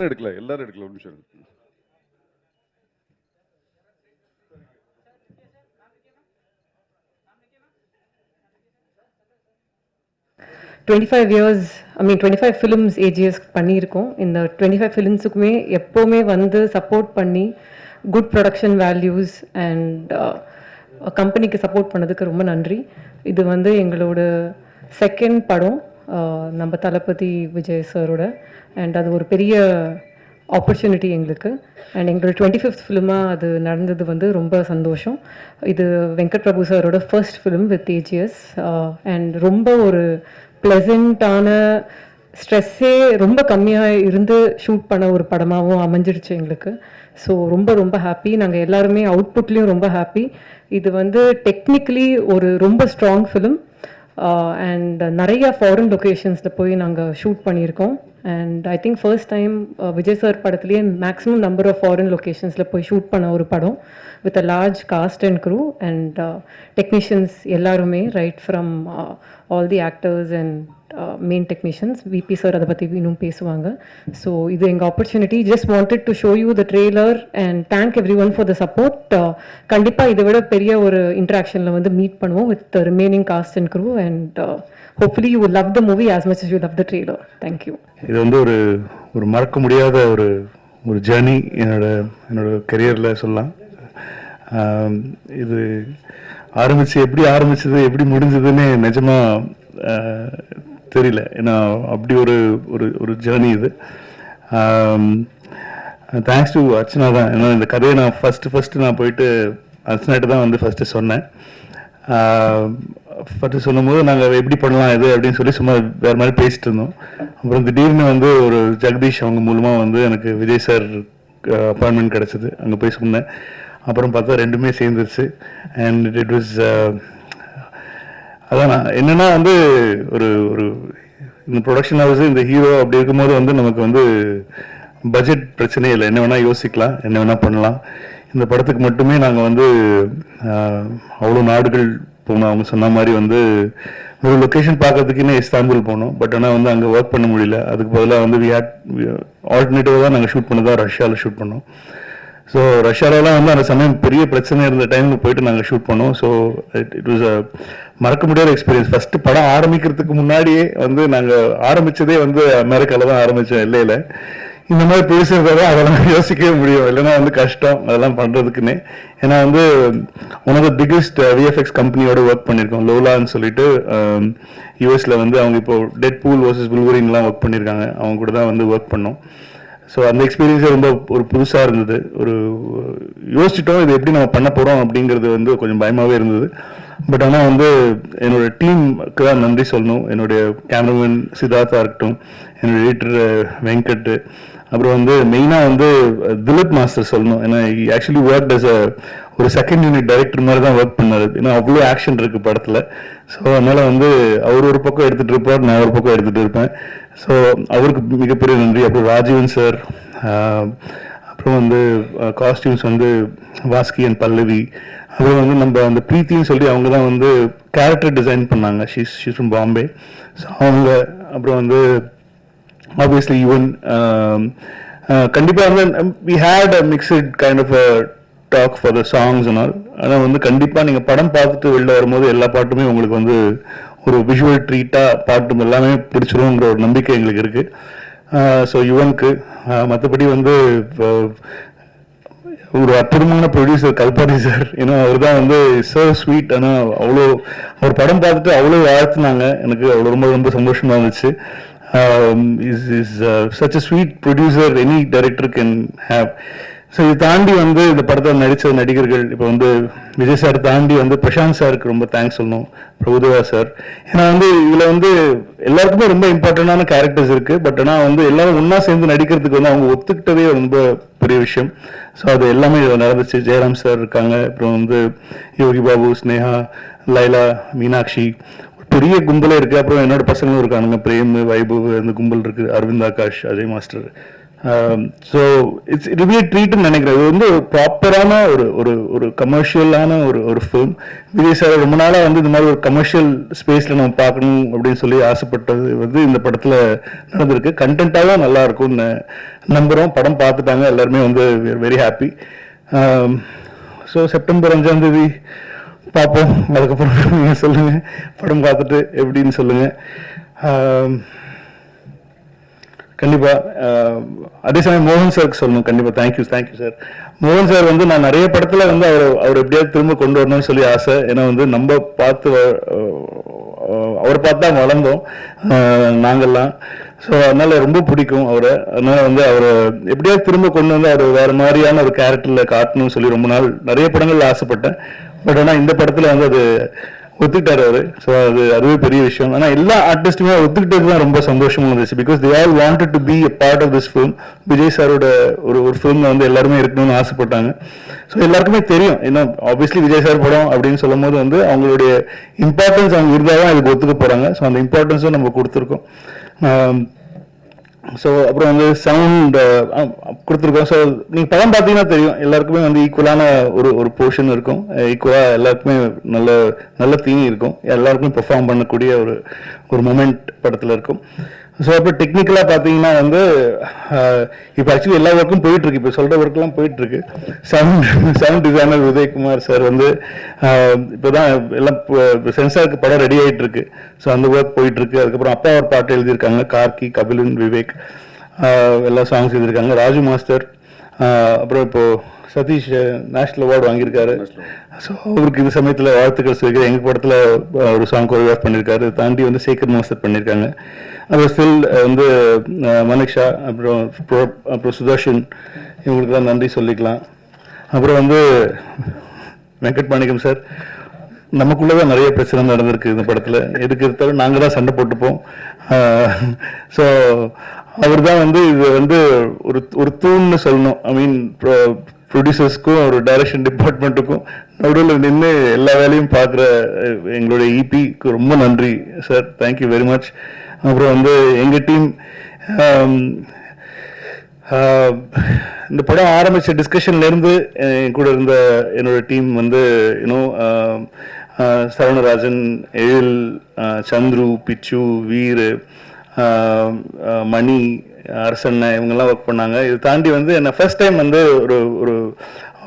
எடுக்கல ஒரு நிமிஷம். 25 years, I mean 25 films AGS பண்ணியிருக்கோம். இந்த 25 ஃபிலிம்ஸுக்குமே எப்போவுமே வந்து சப்போர்ட் பண்ணி குட் ப்ரொடக்ஷன் வேல்யூஸ் அண்ட் கம்பெனிக்கு சப்போர்ட் பண்ணதுக்கு ரொம்ப நன்றி. இது வந்து எங்களோட செகண்ட் படம் நம்ம தளபதி விஜய் சாரோட, அண்ட் அது ஒரு பெரிய ஆப்பர்ச்சுனிட்டி எங்களுக்கு. அண்ட் எங்களோட 25th ஃபிலிமாக அது நடந்தது வந்து ரொம்ப சந்தோஷம். இது வெங்கட் பிரபு சாரோட first film with AGS, and ரொம்ப ஒரு ப்ளசண்ட்டான, ஸ்ட்ரெஸ்ஸே ரொம்ப கம்மியாக இருந்து ஷூட் பண்ண ஒரு படமாகவும் அமைஞ்சிருச்சு எங்களுக்கு. ஸோ ரொம்ப ரொம்ப ஹாப்பி. நாங்கள் எல்லாருமே அவுட்புட்லேயும் ரொம்ப ஹாப்பி. இது வந்து டெக்னிக்கலி ஒரு ரொம்ப ஸ்ட்ராங் ஃபிலிம், அண்ட் நிறைய ஃபாரின் லொக்கேஷன்ஸில் போய் நாங்கள் ஷூட் பண்ணியிருக்கோம். And I think first time Vijay sir படத்துலேயே மேக்ஸிமம் நம்பர் ஆஃப் ஃபாரின் லொக்கேஷன்ஸில் போய் ஷூட் பண்ண ஒரு படம் with a large cast and crew and technicians எல்லாருமே, right from all the actors and main technicians. VP sir அதை பற்றி இன்னும் பேசுவாங்க. ஸோ இது எங்கள் opportunity. Just wanted to show you the trailer and thank every one for the support. கண்டிப்பாக இதை விட பெரிய ஒரு இன்ட்ராக்ஷனில் வந்து மீட் பண்ணுவோம் with the remaining cast and crew, and hopefully you will love the movie as much as you love the trailer. Thank you. இது வந்து ஒரு மறக்க முடியாத ஒரு ஜேர்னி என்னோட கரியரில் சொல்லலாம். இது எப்படி ஆரம்பிச்சது எப்படி முடிஞ்சதுன்னு நிஜமாக தெரியல. ஏன்னா அப்படி ஒரு ஜேர்னி இது. தேங்க்ஸ் டு அர்ச்சனா தான். ஏன்னா இந்த கதையை நான் ஃபஸ்ட்டு நான் போயிட்டு அர்ச்சனாட்ட தான் வந்து ஃபஸ்ட்டு சொன்னேன். ஃபஸ்ட்டு சொல்லும்போது நாங்கள் எப்படி பண்ணலாம் இது அப்படின்னு சொல்லி சும்மா வேறு மாதிரி பேசிட்டு இருந்தோம். அப்புறம் திடீர்னு வந்து ஒரு ஜெகதீஷ் அவங்க மூலமாக வந்து எனக்கு விஜய் சார் அப்பாயின்மெண்ட் கிடச்சிது. அங்கே போய் சொன்னேன். அப்புறம் பார்த்தா ரெண்டுமே சேர்ந்துருச்சு. அண்ட் இட் வாஸ் அதான் என்னென்னா வந்து ஒரு இந்த ப்ரொடக்ஷன் ஹவுஸ் இந்த ஹீரோ அப்படி இருக்கும்போது வந்து நமக்கு வந்து பட்ஜெட் பிரச்சனையே இல்லை. என்ன வேணால் யோசிக்கலாம், என்ன வேணால் பண்ணலாம். இந்த படத்துக்கு மட்டுமே நாங்கள் வந்து அவ்வளோ நாடுகள் போனோம். அவங்க சொன்ன மாதிரி வந்து ஒரு லொக்கேஷன் பார்க்கறதுக்குன்னே இஸ்தான்புல் போனோம். பட் ஆனால் வந்து அங்கே ஒர்க் பண்ண முடியல. அதுக்கு பதிலாக வந்து ஆல்டர்னேட்டிவாக தான் நாங்கள் ஷூட் பண்ணதான் ரஷ்யாவில் ஷூட் பண்ணோம். ஸோ ரஷ்யாவிலாம் வந்து அந்த சமயம் பெரிய பிரச்சனை இருந்த டைமில் போயிட்டு நாங்கள் ஷூட் பண்ணோம். ஸோ இட் வாஸ் அ மறக்க முடியாத எக்ஸ்பீரியன்ஸ். ஃபஸ்ட்டு படம் ஆரம்பிக்கிறதுக்கு முன்னாடியே வந்து நாங்கள் ஆரம்பித்ததே வந்து அமெரிக்காவில் தான் ஆரம்பித்தோம், எல்லையில். இந்த மாதிரி பேசுறத அதெல்லாம் யோசிக்கவே முடியும், இல்லைன்னா வந்து கஷ்டம் அதெல்லாம் பண்ணுறதுக்குன்னே. ஏன்னா வந்து one of the biggest VFX கம்பெனியோட ஒர்க் பண்ணியிருக்கோம், லோலான்னு சொல்லிட்டு. யூஎஸில் வந்து அவங்க இப்போ டெட் பூல் வர்சஸ் புல்வரின்லாம் ஒர்க் பண்ணியிருக்காங்க. அவங்க கூட தான் வந்து ஒர்க் பண்ணோம். ஸோ அந்த எக்ஸ்பீரியன்ஸே ரொம்ப ஒரு புதுசாக இருந்தது. யோசிச்சிட்டோம் இது எப்படி நம்ம பண்ண போகிறோம் அப்படிங்கிறது வந்து கொஞ்சம் பயமாகவே இருந்தது. பட் ஆனால் வந்து என்னோடய டீமுக்கு தான் நன்றி சொல்லணும். என்னுடைய கேமராமேன் சித்தார்த்தா இருக்கட்டும், என்னோடய எடிட்டர் வெங்கட், அப்புறம் வந்து மெயினாக வந்து திலீப் மாஸ்டர் சொல்லணும். ஏன்னா ஆக்சுவலி ஒர்க் அஸ் ஒரு செகண்ட் யூனிட் டைரக்டர் மாதிரி தான் ஒர்க் பண்ணார். ஏன்னா அவ்வளோ ஆக்ஷன் இருக்குது படத்தில். ஸோ அதனால் வந்து அவர் ஒரு பக்கம் எடுத்துகிட்டு இருப்பார், நான் ஒரு பக்கம் எடுத்துகிட்டு இருப்பேன். ஸோ அவருக்கு மிகப்பெரிய நன்றி. அப்புறம் ராஜீவன் சார், அப்புறம் வந்து காஸ்டியூம்ஸ் வந்து வாஸ்கி அண்ட் பல்லவி, அப்புறம் வந்து நம்ம அந்த பிரீத்தின்னு சொல்லி அவங்க தான் வந்து கேரக்டர் டிசைன் பண்ணாங்க. She's from Bombay. ஸோ அவங்க, அப்புறம் வந்து ஆப்வியஸ்லி ஈவன் கண்டிப்பாக வந்து we had a mixed kind of a talk for the songs and all. ஆனால் வந்து கண்டிப்பாக நீங்கள் படம் பார்த்துட்டு வெளில வரும்போது எல்லா பாட்டுமே உங்களுக்கு வந்து ஒரு விஷுவல் ட்ரீட்டாக பாட்டு எல்லாமே பிடிச்சிருங்கிற ஒரு நம்பிக்கை எங்களுக்கு இருக்குது. ஸோ யுவனுக்கு மற்றபடி வந்து ஒரு அற்புதமான ப்ரொடியூசர் கல்பாடி சார். ஏன்னா அவர் தான் வந்து சோ ஸ்வீட். ஆனால் அவ்வளோ அவர் படம் பார்த்துட்டு அவ்வளோ வாழ்த்துனாங்க. எனக்கு அவ்வளோ ரொம்ப ரொம்ப சந்தோஷமாக இருந்துச்சு. Is such a sweet producer any director can have. So இது தாண்டி வந்து இந்த படத்தில் நடித்த நடிகர்கள், இப்போ வந்து விஜய் சார் தாண்டி வந்து பிரசாந்த் சாருக்கு ரொம்ப தேங்க்ஸ் சொல்லணும், பிரபுதேவா சார். ஏன்னா வந்து இதில் வந்து எல்லாருக்குமே ரொம்ப இம்பார்ட்டண்டான கேரக்டர்ஸ் இருக்குது. பட் ஆனால் வந்து எல்லாரும் ஒன்றா சேர்ந்து நடிக்கிறதுக்கு வந்து அவங்க ஒத்துக்கிட்டதே ரொம்ப பெரிய விஷயம். ஸோ அது எல்லாமே நடந்துச்சு. ஜெயராம் சார் இருக்காங்க, அப்புறம் வந்து யோகி பாபு, ஸ்னேகா, லைலா, மீனாட்சி, பெரிய கும்பலே இருக்குது. அப்புறம் என்னோட பசங்களும் இருக்கானுங்க, பிரேம், வைபவ், அந்த கும்பல் இருக்குது, Aravind, Akash, Ajay master, so it be ட்ரீட்னு நினைக்கிறேன். இது வந்து ஒரு ப்ராப்பரான ஒரு ஒரு ஒரு கமர்ஷியலான ஒரு ஃபிலிம். விஜய் சார் ரொம்ப நாளாக வந்து இந்த மாதிரி ஒரு கமர்ஷியல் ஸ்பேஸில் நம்ம பார்க்கணும் அப்படின்னு சொல்லி ஆசைப்பட்டது வந்து இந்த படத்தில் நடந்திருக்கு. கண்டென்ட்டாகவும் நல்லா இருக்கும்னு நம்புகிறோம். படம் பார்த்துட்டாங்க எல்லாருமே, வந்து வெரி ஹாப்பி. ஸோ செப்டம்பர் 5ஆம் தேதி பார்ப்போம். அதுக்கப்புறம் நீங்கள் சொல்லுங்கள், படம் பார்த்துட்டு எப்படின்னு சொல்லுங்கள். கண்டிப்பா அதே சமயம் மோகன் சாருக்கு சொல்லணும். கண்டிப்பா தேங்க்யூ சார். மோகன் சார் வந்து நான் நிறைய படத்துல வந்து அவர் எப்படியாவது திரும்ப கொண்டு வரணும்னு சொல்லி ஆசை. ஏன்னா வந்து நம்ம பார்த்து அவரை பார்த்து தான் வளர்ந்தோம் நாங்கள்லாம். ஸோ அதனால ரொம்ப பிடிக்கும் அவரை. அதனால வந்து அவரை எப்படியாவது திரும்ப கொண்டு வந்து அவர் வேற மாதிரியான ஒரு கேரக்டர்ல காட்டணும்னு சொல்லி ரொம்ப நாள் நிறைய படங்கள்ல ஆசைப்பட்டேன். பட் ஆனால் இந்த படத்துல வந்து அது ஒத்துக்கிட்டாரு அவரு. ஸோ அதுவே பெரிய விஷயம். ஆனால் எல்லா ஆர்டிஸ்டுமே ஒத்துக்கிட்டது தான் ரொம்ப சந்தோஷமா இருந்துச்சு. Because they all wanted to be a part of this film. Vijay சாரோட ஒரு ஃபிலிம்ல வந்து எல்லாருமே இருக்கணும்னு ஆசைப்பட்டாங்க. ஸோ எல்லாருக்குமே தெரியும், ஏன்னா ஆப்வியஸ்லி விஜய் சார் படம் அப்படின்னு சொல்லும் போது வந்து அவங்களுடைய இம்பார்ட்டன்ஸ் அவங்க இருந்தால் தான் இதுக்கு ஒத்துக்க போறாங்க. ஸோ அந்த இம்பார்ட்டன்ஸும் நம்ம கொடுத்துருக்கோம். ஸோ அப்புறம் வந்து சவுண்ட் கொடுத்துருக்கோம். ஸோ நீங்கள் படம் பார்த்தீங்கன்னா தெரியும், எல்லாருக்குமே வந்து ஈக்குவலான ஒரு போர்ஷன் இருக்கும். ஈக்குவலாக எல்லாருக்குமே நல்ல நல்ல தீனி இருக்கும். எல்லாருக்குமே பெர்ஃபார்ம் பண்ணக்கூடிய ஒரு மொமெண்ட் படத்தில் இருக்கும். ஸோ அப்போ டெக்னிக்கலாக பார்த்தீங்கன்னா வந்து இப்போ ஆக்சுவலி எல்லா ஒர்க்கும் போயிட்டுருக்கு. இப்போ சொல்கிற ஒர்க்கெலாம் போயிட்டுருக்கு. சவுண்ட் டிசைனர் உதயகுமார் சார் வந்து இப்போ தான் எல்லாம் சென்சாருக்கு படம் ரெடி ஆகிட்டு இருக்கு. ஸோ அந்த ஒர்க் போயிட்டுருக்கு. அதுக்கப்புறம் அப்பா ஒரு பாட்டு எழுதியிருக்காங்க, கார்கி, கபிலன், விவேக் எல்லா சாங்ஸ் எழுதியிருக்காங்க. ராஜு மாஸ்டர், அப்புறம் இப்போது சதீஷ் நேஷனல் அவார்டு வாங்கியிருக்காரு. ஸோ அவருக்கு இந்த சமயத்தில் வாழ்த்துக்கள் சொல்லிக்கிறேன். எங்கள் படத்தில் ஒரு சாங் கோரியோகிராஃப் பண்ணியிருக்காரு. தாண்டி வந்து சேகர் மாஸ்டர் பண்ணியிருக்காங்க. அப்புறம் ஸ்டில் வந்து மனிஷா, அப்புறம் சுதர்ஷன், இவங்களுக்கு தான் நன்றி சொல்லிக்கலாம். அப்புறம் வந்து வெங்கட் மாணிக்கம் சார், நமக்குள்ளதான் நிறைய பிரச்சனை நடந்திருக்கு இந்த படத்தில். எதுக்கு இருந்தாலும் நாங்கள் தான் சண்டை போட்டுப்போம். ஸோ அவர் தான் வந்து இது வந்து ஒரு தூண்னு சொல்லணும். ஐ மீன் ப்ரொடியூசர்ஸ்க்கும் ஒரு டைரக்ஷன் டிபார்ட்மெண்ட்டுக்கும் நடுவில் நின்று எல்லா வேலையும் பார்க்குற எங்களுடைய இபிக்கு ரொம்ப நன்றி சார். Thank you very much. அப்புறம் வந்து எங்கள் டீம், இந்த படம் ஆரம்பித்த டிஸ்கஷன்லேருந்து என் கூட இருந்த என்னோட டீம் வந்து இன்னும் சரவணராஜன், எழில், சந்துரு, பிச்சு, வீர், மணி, அரசண்ண, இவங்கெல்லாம் ஒர்க் பண்ணாங்க. இது தாண்டி வந்து என்ன ஃபர்ஸ்ட் டைம் வந்து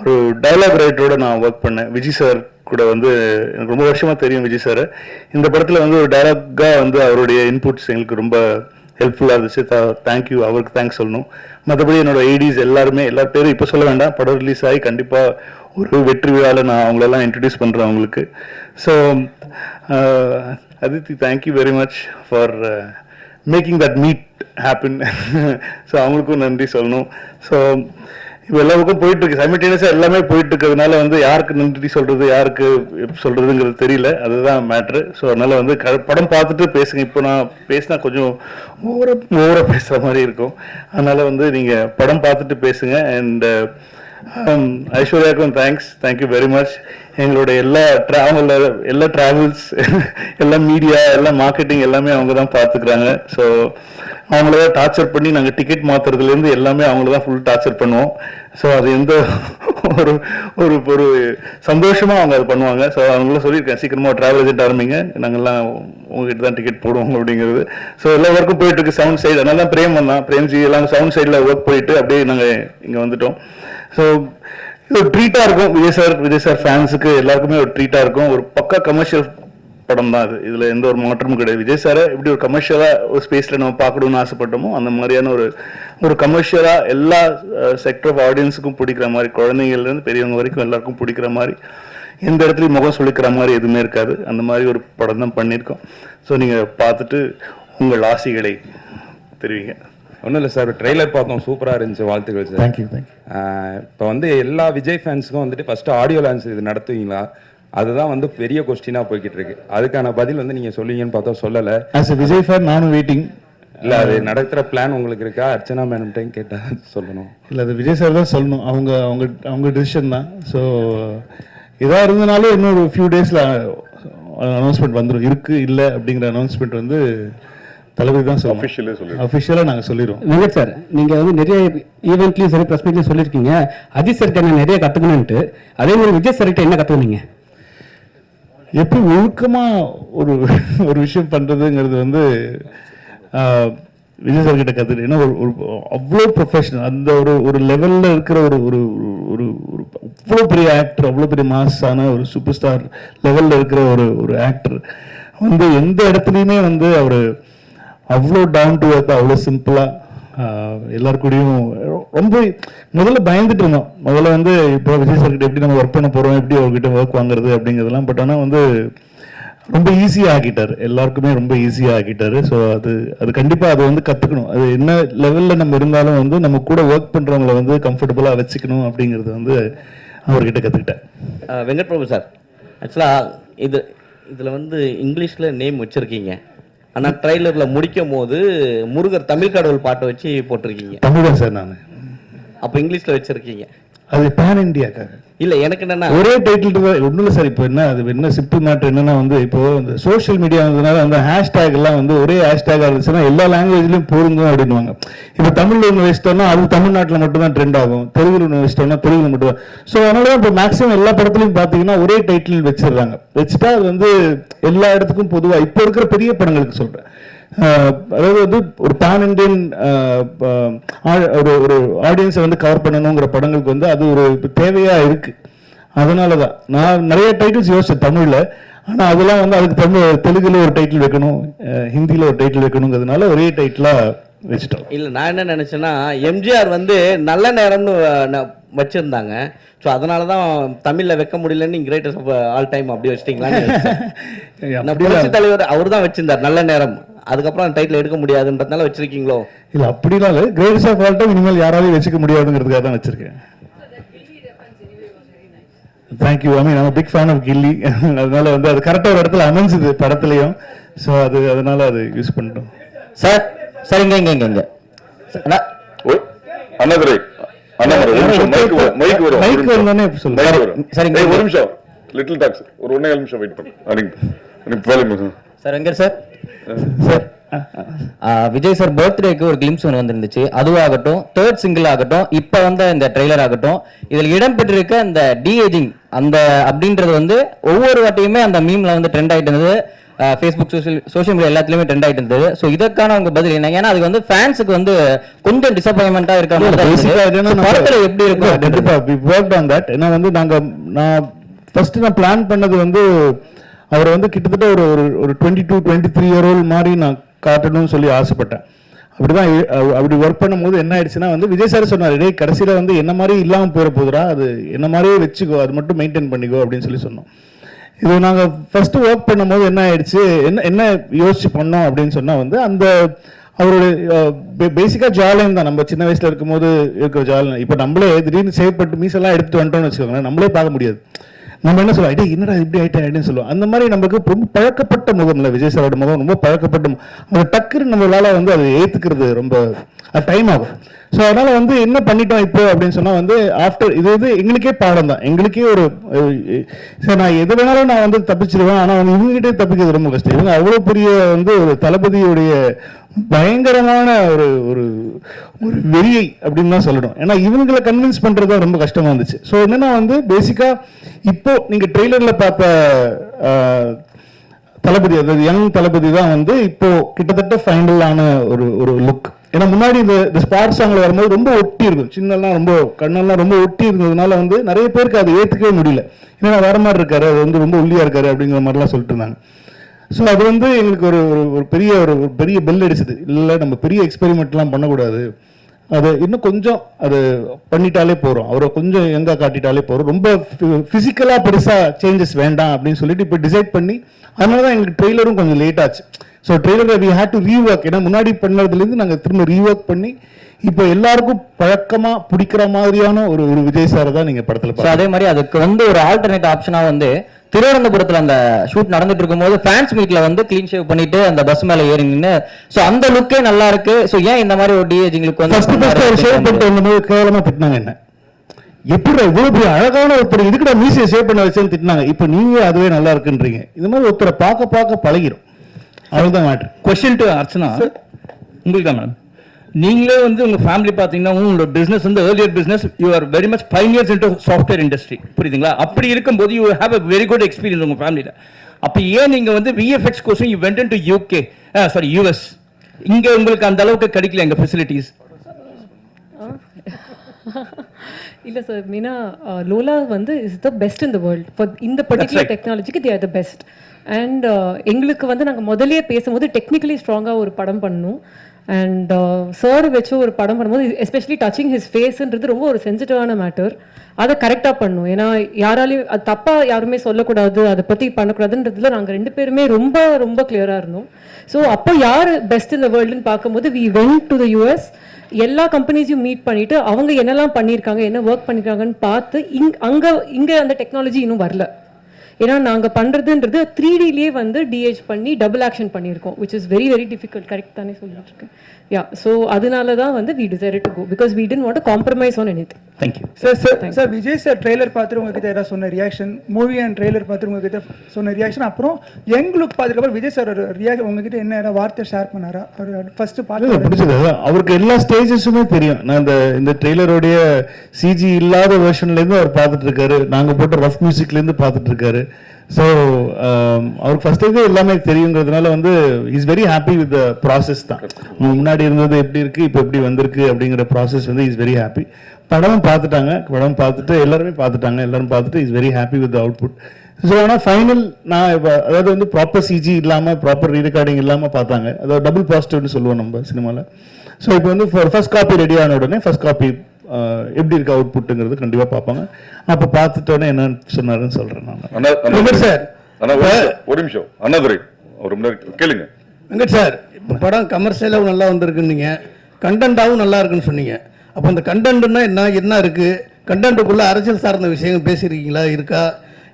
ஒரு டயலாக் ரைட்டரோட நான் ஒர்க் பண்ணேன். விஜய் சார் கூட வந்து எனக்கு ரொம்ப வருஷமா தெரியும் விஜய் சார். இந்த படத்தில் வந்து ஒரு டயலாக்காக வந்து அவருடைய இன்புட்ஸ் எங்களுக்கு ரொம்ப ஹெல்ப்ஃபுல்லாக இருந்துச்சு. தேங்க்யூ, அவருக்கு தேங்க்ஸ் சொல்லணும். மற்றபடி என்னோட ஐடிஸ் எல்லாருமே, எல்லா பேரும் இப்போ சொல்ல வேண்டாம், படம் ரிலீஸ் ஆகி கண்டிப்பாக ஒரு வெற்றி விழாவில் நான் அவங்களெல்லாம் இன்ட்ரடியூஸ் பண்ணுறேன் அவங்களுக்கு. So Aditi, thank you very much for making that meet happen. So அவங்களுக்கும் நன்றி சொல்லணும். ஸோ இப்போ எல்லா பக்கம் போயிட்டு இருக்கு, சைமல்டேனியஸாக எல்லாமே போயிட்டு இருக்கிறதுனால வந்து யாருக்கு நன்றி சொல்றது, யாருக்கு சொல்றதுங்கிறது தெரியல. அதுதான் மேட்ரு. ஸோ அதனால வந்து படம் பார்த்துட்டு பேசுங்க. இப்போ நான் பேசினா கொஞ்சம் ஓவரா பேசுற மாதிரி இருக்கும். அதனால வந்து நீங்க படம் பார்த்துட்டு பேசுங்க. அண்ட் ஐஸ்வர்யாவுக்கும் தேங்க்யூ வெரி மச். எங்களோட எல்லா டிராவல்ஸ், எல்லா மீடியா, எல்லா மார்க்கெட்டிங் எல்லாமே அவங்க தான் பார்த்துக்கிறாங்க. ஸோ அவங்கள தான் டார்ச்சர் பண்ணி நாங்கள் டிக்கெட் மாற்றுறதுலேருந்து எல்லாமே அவங்கள தான் ஃபுல் டார்ச்சர் பண்ணுவோம். ஸோ அது எந்த ஒரு சந்தோஷமாக அவங்க அது பண்ணுவாங்க. ஸோ அவங்களும் சொல்லியிருக்கேன், சீக்கிரமாக ட்ராவல் ஏஜென்ட் ஆரம்பிங்க, நாங்கள்லாம் உங்ககிட்ட தான் டிக்கெட் போடுவோம் அப்படிங்கிறது. ஸோ எல்லா ஒர்க்கும் போயிட்டு இருக்கு சவுண்ட் சைடு. அதனால தான் பிரேம்ஜி எல்லாம் சவுண்ட் சைடில் ஒர்க் போயிட்டு அப்படியே நாங்கள் இங்கே வந்துட்டோம். ஸோ இது ஒரு ட்ரீட்டாக இருக்கும். விஜய் சார் ஃபேன்ஸுக்கு எல்லாருக்குமே ஒரு ட்ரீட்டாக இருக்கும். ஒரு பக்கா கமர்ஷியல் படம் தான் அது. இதுல எந்த ஒரு மாற்றமும் கிடையாது. விஜய் சாரை எப்படி ஒரு கமர்ஷியலா ஒரு ஸ்பேஸ்ல நம்ம பார்க்கணும்னு ஆசைப்பட்டோமோ அந்த மாதிரியான ஒரு கமர்ஷியலா எல்லா செக்டர் ஆஃப் ஆடியன்ஸுக்கும் பிடிக்கிற மாதிரி, குழந்தைங்கள்ல இருந்து பெரியவங்க வரைக்கும் எல்லாருக்கும் பிடிக்கிற மாதிரி, எந்த இடத்துலையும் முகம் சொல்லிக்கிற மாதிரி எதுவுமே இருக்காது. அந்த மாதிரி ஒரு படம் தான் பண்ணியிருக்கோம். ஸோ நீங்க பார்த்துட்டு உங்கள் ஆசைகளை தெரிவிங்க. ஒன்றும் இல்லை சார், ட்ரெய்லர் பார்த்தோம், சூப்பராக இருந்துச்சு, வாழ்த்துக்கள் சார். தேங்க்யூ. இப்போ வந்து எல்லா விஜய் ஃபேன்ஸுக்கும் வந்துட்டு ஃபஸ்ட்டு ஆடியோ லான்ச் இது நடத்துவீங்களா? அதுதான் வந்து பெரிய கொஸ்டினாக போய்கிட்டு இருக்கு. அதுக்கான பதில் வந்து நீங்கள் சொல்லுவீங்கன்னு பார்த்தா சொல்லலை. ஆஸ் எ விஜய் ஃபேன் நானும் வெயிட்டிங். இல்லை, அது நடத்துகிற பிளான் உங்களுக்கு இருக்கா? அர்ச்சனா மேடம்கிட்டையும் கேட்டால் சொல்லணும். இல்லை, அது விஜய் சார் தான் சொல்லணும். அவங்க டிசிஷன் தான். ஸோ இதாக இருந்தனாலும் இன்னொரு ஃபியூ டேஸில் அனௌன்ஸ்மெண்ட் வந்துடும். இருக்குது இல்லை அப்படிங்கிற அனௌன்ஸ்மெண்ட் வந்து தளபதி தான் சொல்லுவோம். Officially சொல்லிடுவோம். அஃபிஷியலாக நாங்கள் சொல்லிடுவோம். வெங்கட் சார், நீங்க வந்து நிறைய ஈவெண்ட்லயும் சரி ப்ரெஸ் மீட்லயும் சொல்லியிருக்கீங்க அஜித் சார்கிட்ட நான் நிறைய கத்துக்கணும்ட்டு. அதே மாதிரி விஜய் சார்கிட்ட என்ன கத்துக்கினீங்க? எப்படி ஒழுக்கமாக ஒரு ஒரு விஷயம் பண்ணுறதுங்கிறது வந்து விஜய் சார் கிட்ட கற்றுட்டு, ஏன்னா ஒரு அவ்வளோ ப்ரொஃபஷனல், அந்த ஒரு லெவலில் இருக்கிற ஒரு ஒரு ஒரு ஒரு அவ்வளோ பெரிய ஆக்டர், அவ்வளோ பெரிய மாஸான ஒரு சூப்பர் ஸ்டார் லெவலில் இருக்கிற ஒரு ஆக்டர் வந்து எந்த இடத்துலையுமே வந்து அவர் அவ்வளோ டவுன் டு எர்த், அவ்வளோ சிம்பிளாக எல்லாருக்கூடையும் ரொம்ப முதல்ல பயந்துட்டு இருந்தோம். முதல்ல வந்து இப்போ விஜய் சார் கிட்ட எப்படி நம்ம ஒர்க் பண்ண போகிறோம், எப்படி அவர்கிட்ட ஒர்க் வாங்குறது அப்படிங்கிறதெல்லாம். பட் ஆனால் வந்து ரொம்ப ஈஸியாக ஆக்கிட்டார், எல்லாருக்குமே ரொம்ப ஈஸியாக ஆக்கிட்டாரு. ஸோ அது கண்டிப்பாக அது வந்து கற்றுக்கணும். அது என்ன லெவலில் நம்ம இருந்தாலும் வந்து நம்ம கூட ஒர்க் பண்ணுறவங்கள வந்து கம்ஃபர்டபுளாக வச்சுக்கணும் அப்படிங்கிறது வந்து அவர்கிட்ட கற்றுக்கிட்டேன். வெங்கட் பிரபு சார், ஆக்சுவலாக இதில் வந்து இங்கிலீஷில் நேம் வச்சுருக்கீங்க, ஆனால் ட்ரைலரில் முடிக்கும் போது முருகர் தமிழ் கடவுள் பாட்டை வச்சு போட்டிருக்கீங்க. தமிழ் தான் சார் நான். அப்போ இங்கிலீஷில் வச்சுருக்கீங்க. அது பேன் இண்டியாக்காக இல்லை, எனக்கு என்னென்னா ஒரே டைட்டில் ஒன்றும் இல்லை சார். இப்போ என்ன அது என்ன சிம்பிள் மேட்டர் என்னன்னா வந்து இப்போ இந்த சோஷியல் மீடியா வந்ததுனால அந்த ஹேஷ்டேக் எல்லாம் வந்து ஒரே ஹேஷ்டேக் இருந்துச்சுன்னா எல்லா லாங்குவேஜ்லையும் பொருந்தும் அப்படின்வாங்க. இப்போ தமிழ்ல ஒன்று வச்சிட்டோம்னா அது தமிழ்நாட்டில் மட்டும் தான் ட்ரெண்ட் ஆகும், தெலுங்குல ஒன்று வச்சிட்டோம்னா தெலுங்குல மட்டும் தான். ஸோ அதனால தான் இப்போ மேக்ஸிமம் எல்லா படத்துலையும் பார்த்தீங்கன்னா ஒரே டைட்டில் வச்சிடுறாங்க. வச்சுட்டா அது வந்து எல்லா இடத்துக்கும் பொதுவாக இப்போ இருக்கிற பெரிய படங்களுக்கு சொல்கிறேன். அதாவது வந்து ஒரு பேன் இண்டியன் ஒரு ஆடியன்ஸை வந்து கவர் பண்ணணுங்கிற படங்களுக்கு வந்து அது ஒரு தேவையா இருக்கு. அதனால தான் நான் நிறைய டைட்டில்ஸ் யோசிச்சேன் தமிழ்ல. ஆனால் அதெல்லாம் வந்து அதுக்கு தெலுங்குல ஒரு டைட்டில் வைக்கணும், ஹிந்தியில் ஒரு டைட்டில் வைக்கணுங்கிறதுனால ஒரே டைட்டிலாக வச்சுட்டோம். இல்லை, நான் என்ன நினச்சேன்னா எம்ஜிஆர் வந்து நல்ல நேரம்னு வச்சுருந்தாங்க. ஸோ அதனால தான் தமிழில் வைக்க முடியலன்னு கிரேட்டஸ்ட் ஆஃப் ஆல் டைம் அப்படி வச்சிட்டிங்களான்னு புரட்சி தலைவர் அவர் தான் வச்சிருந்தார் நல்ல நேரம். அதுக்கப்புறம் அந்த டைட்டில் எடுக்க முடியாதுன்றதுனால வச்சிருக்கீங்களோ? இல்லை, அப்படிலாம் இல்லை. கிரேட்டஸ்ட் ஆஃப் ஆல் டைம் இனிமேல் யாராலையும் வச்சுக்க முடியாதுங்கிறதுக்காக தான் வச்சிருக்கேன். Thank you. I mean I'm a big fan of கில்லி. அதனால வந்து அது கரெக்டாக ஒரு இடத்துல அமைஞ்சுது படத்துலையும். ஸோ அதனால அது யூஸ் பண்ணிட்டோம். சார் சார் இங்க அண்ணாதுரை மைக் வரும். மைக் வரும்னே சொல்லுங்க. சரி, ஒரு நிமிஷம் லிட்டில் டாக்ஸ் ஒரு 1.5 நிமிஷம் வெயிட் பண்ணுங்க. Sir Venkat sir, sir Vijay sir பர்த்டேக்கு ஒரு கிளிம்ஸ் ஒன்று வந்துருந்துச்சு. அதுவாகட்டும், தேர்ட் சிங்கிள் ஆகட்டும், இப்போ வந்த இந்த ட்ரெய்லர் ஆகட்டும், இதில் இடம்பெற்றிருக்க அந்த டிஏஜிங் அந்த அப்படின்றது வந்து ஒவ்வொரு வாட்டியுமே அந்த மீம்ல வந்து ட்ரெண்ட் ஆகிட்டு இருந்தது. ஃபேஸ்புக் சோஷியல் மீடியா எல்லாத்துலயுமே ட்ரெண்ட் ஆகிட்டு இருந்தது. ஸோ இதற்கான உங்க பதில் என்ன? ஏன்னா அது வந்து ஃபேன்ஸுக்கு வந்து கொஞ்சம் டிசப்பாயின்மெண்டா இருக்க படத்துல எப்படி இருக்கும்? கண்டிப்பா we worked on that. ஏன்னா வந்து நான் ஃபர்ஸ்ட் பிளான் பண்ணது வந்து அவரை வந்து கிட்டத்தட்ட ஒரு 22-23 year old மாதிரி நான் காட்டணும்னு சொல்லி ஆசைப்பட்டேன். அப்படிதான் அப்படி ஒர்க் பண்ணும்போது என்ன ஆயிடுச்சுன்னா வந்து விஜய் சார் சொன்னார், டேய் கடைசியில் வந்து என்ன மாதிரி இல்லாமல் போயிட போதுரா, அது என்ன மாதிரியே வச்சுக்கோ, அது மட்டும் மெயின்டைன் பண்ணிக்கோ அப்படின்னு சொல்லி சொன்னோம். இது நாங்கள் ஃபர்ஸ்ட் ஒர்க் பண்ணும்போது என்ன ஆயிடுச்சு, என்ன யோசிச்சு பண்ணோம் அப்படின்னு சொன்னால் வந்து அந்த அவருடைய பேசிக்காக ஜாலியம் தான். நம்ம சின்ன வயசில் இருக்கும்போது இருக்கிற ஜாலியம் இப்போ நம்மளே திடீர்னு சேவ் பண்ணிட்டு மீசெல்லாம் எடுத்துட்டு வந்துட்டோம்னு வச்சுக்கோங்களேன், நம்மளே பார்க்க முடியாது. நம்ம என்ன சொல்லுவோம், ஐடியா என்னடா இப்படி ஆயிட்டேன் அப்படின்னு சொல்லுவோம். அந்த மாதிரி நமக்கு ரொம்ப பழக்கப்பட்ட முகம் இல்லை விஜய் சாரோட முகம், ரொம்ப பழக்கப்பட்ட அந்த டக்குன்னு நம்மளால வந்து அதை ஏற்றுக்கிறது ரொம்ப டைம் ஆகும். ஸோ அதனால வந்து என்ன பண்ணிட்டோம் இப்போ அப்படின்னு சொன்னால் வந்து ஆஃப்டர் இது எங்களுக்கே பாடம் தான். எங்களுக்கே சார் நான் எது வேணாலும் நான் வந்து தப்பிச்சிருவேன், ஆனால் வந்து இவங்ககிட்டே தப்பிக்கிறது ரொம்ப கஷ்டம். இவங்க அவ்வளோ பெரிய வந்து ஒரு தளபதியுடைய பயங்கரமான ஒரு ஒரு ஒரு வெறியை அப்படின்னு தான் சொல்லணும். ஏன்னா இவங்களை கன்வின்ஸ் பண்றது ரொம்ப கஷ்டமா இருந்துச்சு. ஸோ என்னன்னா வந்து பேசிக்கா இப்போ நீங்க ட்ரெய்லர்ல பார்த்த தளபதி, அதாவது யங் தளபதி தான் வந்து இப்போ கிட்டத்தட்ட ஃபைனலான ஒரு லுக். ஏன்னா முன்னாடி இந்த ஸ்பாட் சாங்ல வரும்போது ரொம்ப ஒட்டி இருக்கும், சின்னெல்லாம் ரொம்ப கண்ணெல்லாம் ரொம்ப ஒட்டி இருந்ததுனால வந்து நிறைய பேருக்கு அதை ஏற்றுக்கவே முடியல. ஏன்னா வேற மாதிரி இருக்காரு, அது வந்து ரொம்ப ஒல்லியா இருக்காரு அப்படிங்கிற மாதிரிலாம் சொல்லிட்டு இருந்தாங்க. ஸோ அது வந்து எங்களுக்கு ஒரு பெரிய பெல் அடிச்சது. இல்லை நம்ம பெரிய எக்ஸ்பெரிமெண்ட்லாம் பண்ணக்கூடாது, அது இன்னும் கொஞ்சம் அது பண்ணிட்டாலே போகிறோம், அவரை கொஞ்சம் எங்கே காட்டிட்டாலே போகிறோம், ரொம்ப ஃபிசிக்கலாக பெருசாக சேஞ்சஸ் வேண்டாம் அப்படின்னு சொல்லிட்டு இப்போ டிசைட் பண்ணி அதனால தான் எங்களுக்கு ட்ரெய்லரும் கொஞ்சம் லேட் ஆச்சு. ஸோ ட்ரெய்லரை வி ஹேட் டு ரீஒர்க். ஏன்னா முன்னாடி பண்ணதுலேருந்து நாங்கள் திரும்ப ரீஒர்க் பண்ணி இப்போ எல்லாருக்கும் பழக்கமாக பிடிக்கிற மாதிரியான ஒரு விஜய் சாரை தான் நீங்கள் படத்தில் பார்த்து. அதே மாதிரி அதுக்கு வந்து ஒரு ஆல்டர்னேட் ஆப்ஷனாக வந்து திருவனந்தபுரத்துல அந்த ஷூட் நடந்துட்டு இருக்கும்போது ஃபேன்ஸ் மீட்ல வந்து கிளீன் ஷேவ் பண்ணிட்டு அந்த பஸ் மேல ஏறி நின்னு, சோ அந்த லுக்கே நல்லா இருக்கு. சோ ஏன் இந்த மாதிரி ஒரு டிஏஜிங் லுக் வந்து ஷேவ் பண்ணிட்டு வந்தபோது கேவலமா திட்டினாங்க என்ன, எப்படி இவ்வளவு பெரிய அழகான ஒருத்தர் இதுக்கிட்ட மீசியை ஷேவ் பண்ண வச்சேன்னு திட்டினாங்க. இப்போ நீங்க அதுவே நல்லா இருக்குன்றீங்க. இது மாதிரி ஒருத்தரை பார்க்க பழகிடும். அவ்வளவுதான் மேட்ரு. கொஸ்டின் டு அர்ச்சனா, உங்களுக்கு தான் மேடம். நீங்களே வந்து உங்க ஃபேமிலி பாத்தீங்கன்னா உங்களோட பிசினஸ் வந்து earlier business you are very much pioneers into software industry, புரியுதுங்களா? அப்படி இருக்கும்போது you have a very good experience உங்க ஃபேமிலியில. அப்ப ஏன் நீங்க வந்து VFX course you went into UK, sorry US, இங்க உங்களுக்கு அந்த அளவுக்கு கிடைக்கல எங்க ஃபெசிலிட்டிஸ்? இல்லை சார், மீனா லோலா வந்து is the best in the world for இந்த பர்டிகுலர் டெக்னாலஜிக்கு they are the best. And எங்களுக்கு வந்து நாங்கள் முதல்லயே பேசும்போது டெக்னிக்கலி ஸ்ட்ராங்காக ஒரு படம் பண்ணணும். அண்ட் சார் வச்சு ஒரு படம் பண்ணும்போது எஸ்பெஷலி டச்சிங் ஹிஸ் ஃபேஸ்ன்றது ரொம்ப ஒரு சென்சிட்டிவான மேட்டர். அதை கரெக்டாக பண்ணணும். ஏன்னா யாராலையும் அது தப்பாக யாருமே சொல்லக்கூடாது, அதை பற்றி பண்ணக்கூடாதுன்றதுல நாங்கள் 2 பேருமே ரொம்ப ரொம்ப கிளியராக இருந்தோம். ஸோ அப்போ யார் பெஸ்ட் இன் த வேர்ல்டுன்னு பார்க்கும்போது we went to the US. எல்லா கம்பெனிஸையும் மீட் பண்ணிட்டு அவங்க என்னெல்லாம் பண்ணியிருக்காங்க, என்ன ஒர்க் பண்ணியிருக்காங்கன்னு பார்த்து இங்கே அந்த டெக்னாலஜி இன்னும் வரல. ஏன்னா நாங்கள் பண்ணுறதுன்றது 3Dலேயே வந்து டிஹெச் பண்ணி டபுள் ஆக்ஷன் பண்ணியிருக்கோம், which is very very difficult. Correct தானே சொல்லிட்டு இருக்கேன்? யா, ஸோ அதனால தான் வந்து we decided to go because we didn't want to compromise on anything. Thank you sir. Vijay sir trailer பார்த்துட்டு உங்ககிட்ட ஏதாவது சொன்ன ரியாக்ஷன், மூவி அண்ட் ட்ரெய்லர் பார்த்துட்டு உங்ககிட்ட சொன்ன ரியாக்ஷன், அப்புறம் யங் லுக் பார்த்துட்டு விஜய் சார் ரியாக்ஷன் உங்ககிட்ட என்ன வார்த்தை ஷேர் பண்ணாரா? ஃபர்ஸ்ட் பார்த்து பிடிச்சது அவருக்கு எல்லா ஸ்டேஜஸுமே தெரியும். நான் இந்த ட்ரெய்லரோடைய சிஜி இல்லாத வெர்ஷன்லேருந்து அவர் பார்த்துட்டு இருக்காரு, நாங்கள் போட்ட ரஃப் மியூசிக்லேருந்து பார்த்துட்டு இருக்காரு. ஸோ அவருக்கு ஃபர்ஸ்ட் எல்லாமே தெரியுங்கிறதுனால வந்து is very happy with the process தான். முன்னாடி இருந்தது எப்படி இருக்கு, இப்போ எப்படி வந்திருக்கு அப்படிங்கிற ப்ராசஸ் வந்து இஸ் வெரி ஹாப்பி. படமும் பார்த்துட்டாங்க, படம் பார்த்துட்டு எல்லாரும் பார்த்துட்டு is very happy with output. So ஆனால் ஃபைனல் நான் இப்போ அதாவது வந்து ப்ராப்பர் சிஜி இல்லாமல் ப்ராப்பர் ரீரெக்கார்டிங் இல்லாமல் பார்த்தாங்க. அதாவது டபுள் பாசிட்டிவ்னு சொல்லுவோம் நம்ம சினிமாவில். ஸோ இப்போ வந்து ஃபர்ஸ்ட் காப்பி ரெடி ஆன உடனே ஃபர்ஸ்ட் காப்பி எப்படி இருக்கு அவுட்புட்டுங்கிறது கண்டிப்பாக பார்ப்பாங்க. அப்போ பார்த்துட்டோன்னே என்ன சொன்னாருன்னு சொல்கிறேன் நான். சார் ஒரு நிமிஷம் அண்ணாதுரை ஒரு முன்னாடி கேளுங்க. வெங்கட் சார், இப்போ படம் கமர்ஷியலாகவும் நல்லா வந்திருக்குன்னீங்க, கண்டென்ட்டாகவும் நல்லா இருக்குன்னு சொன்னீங்க. அப்போ அந்த கண்டென்ட்னா என்ன இருக்குது? கண்டென்ட்டுக்குள்ளே அரசியல் சார்ந்த விஷயங்கள் பேசியிருக்கீங்களா, இருக்கா?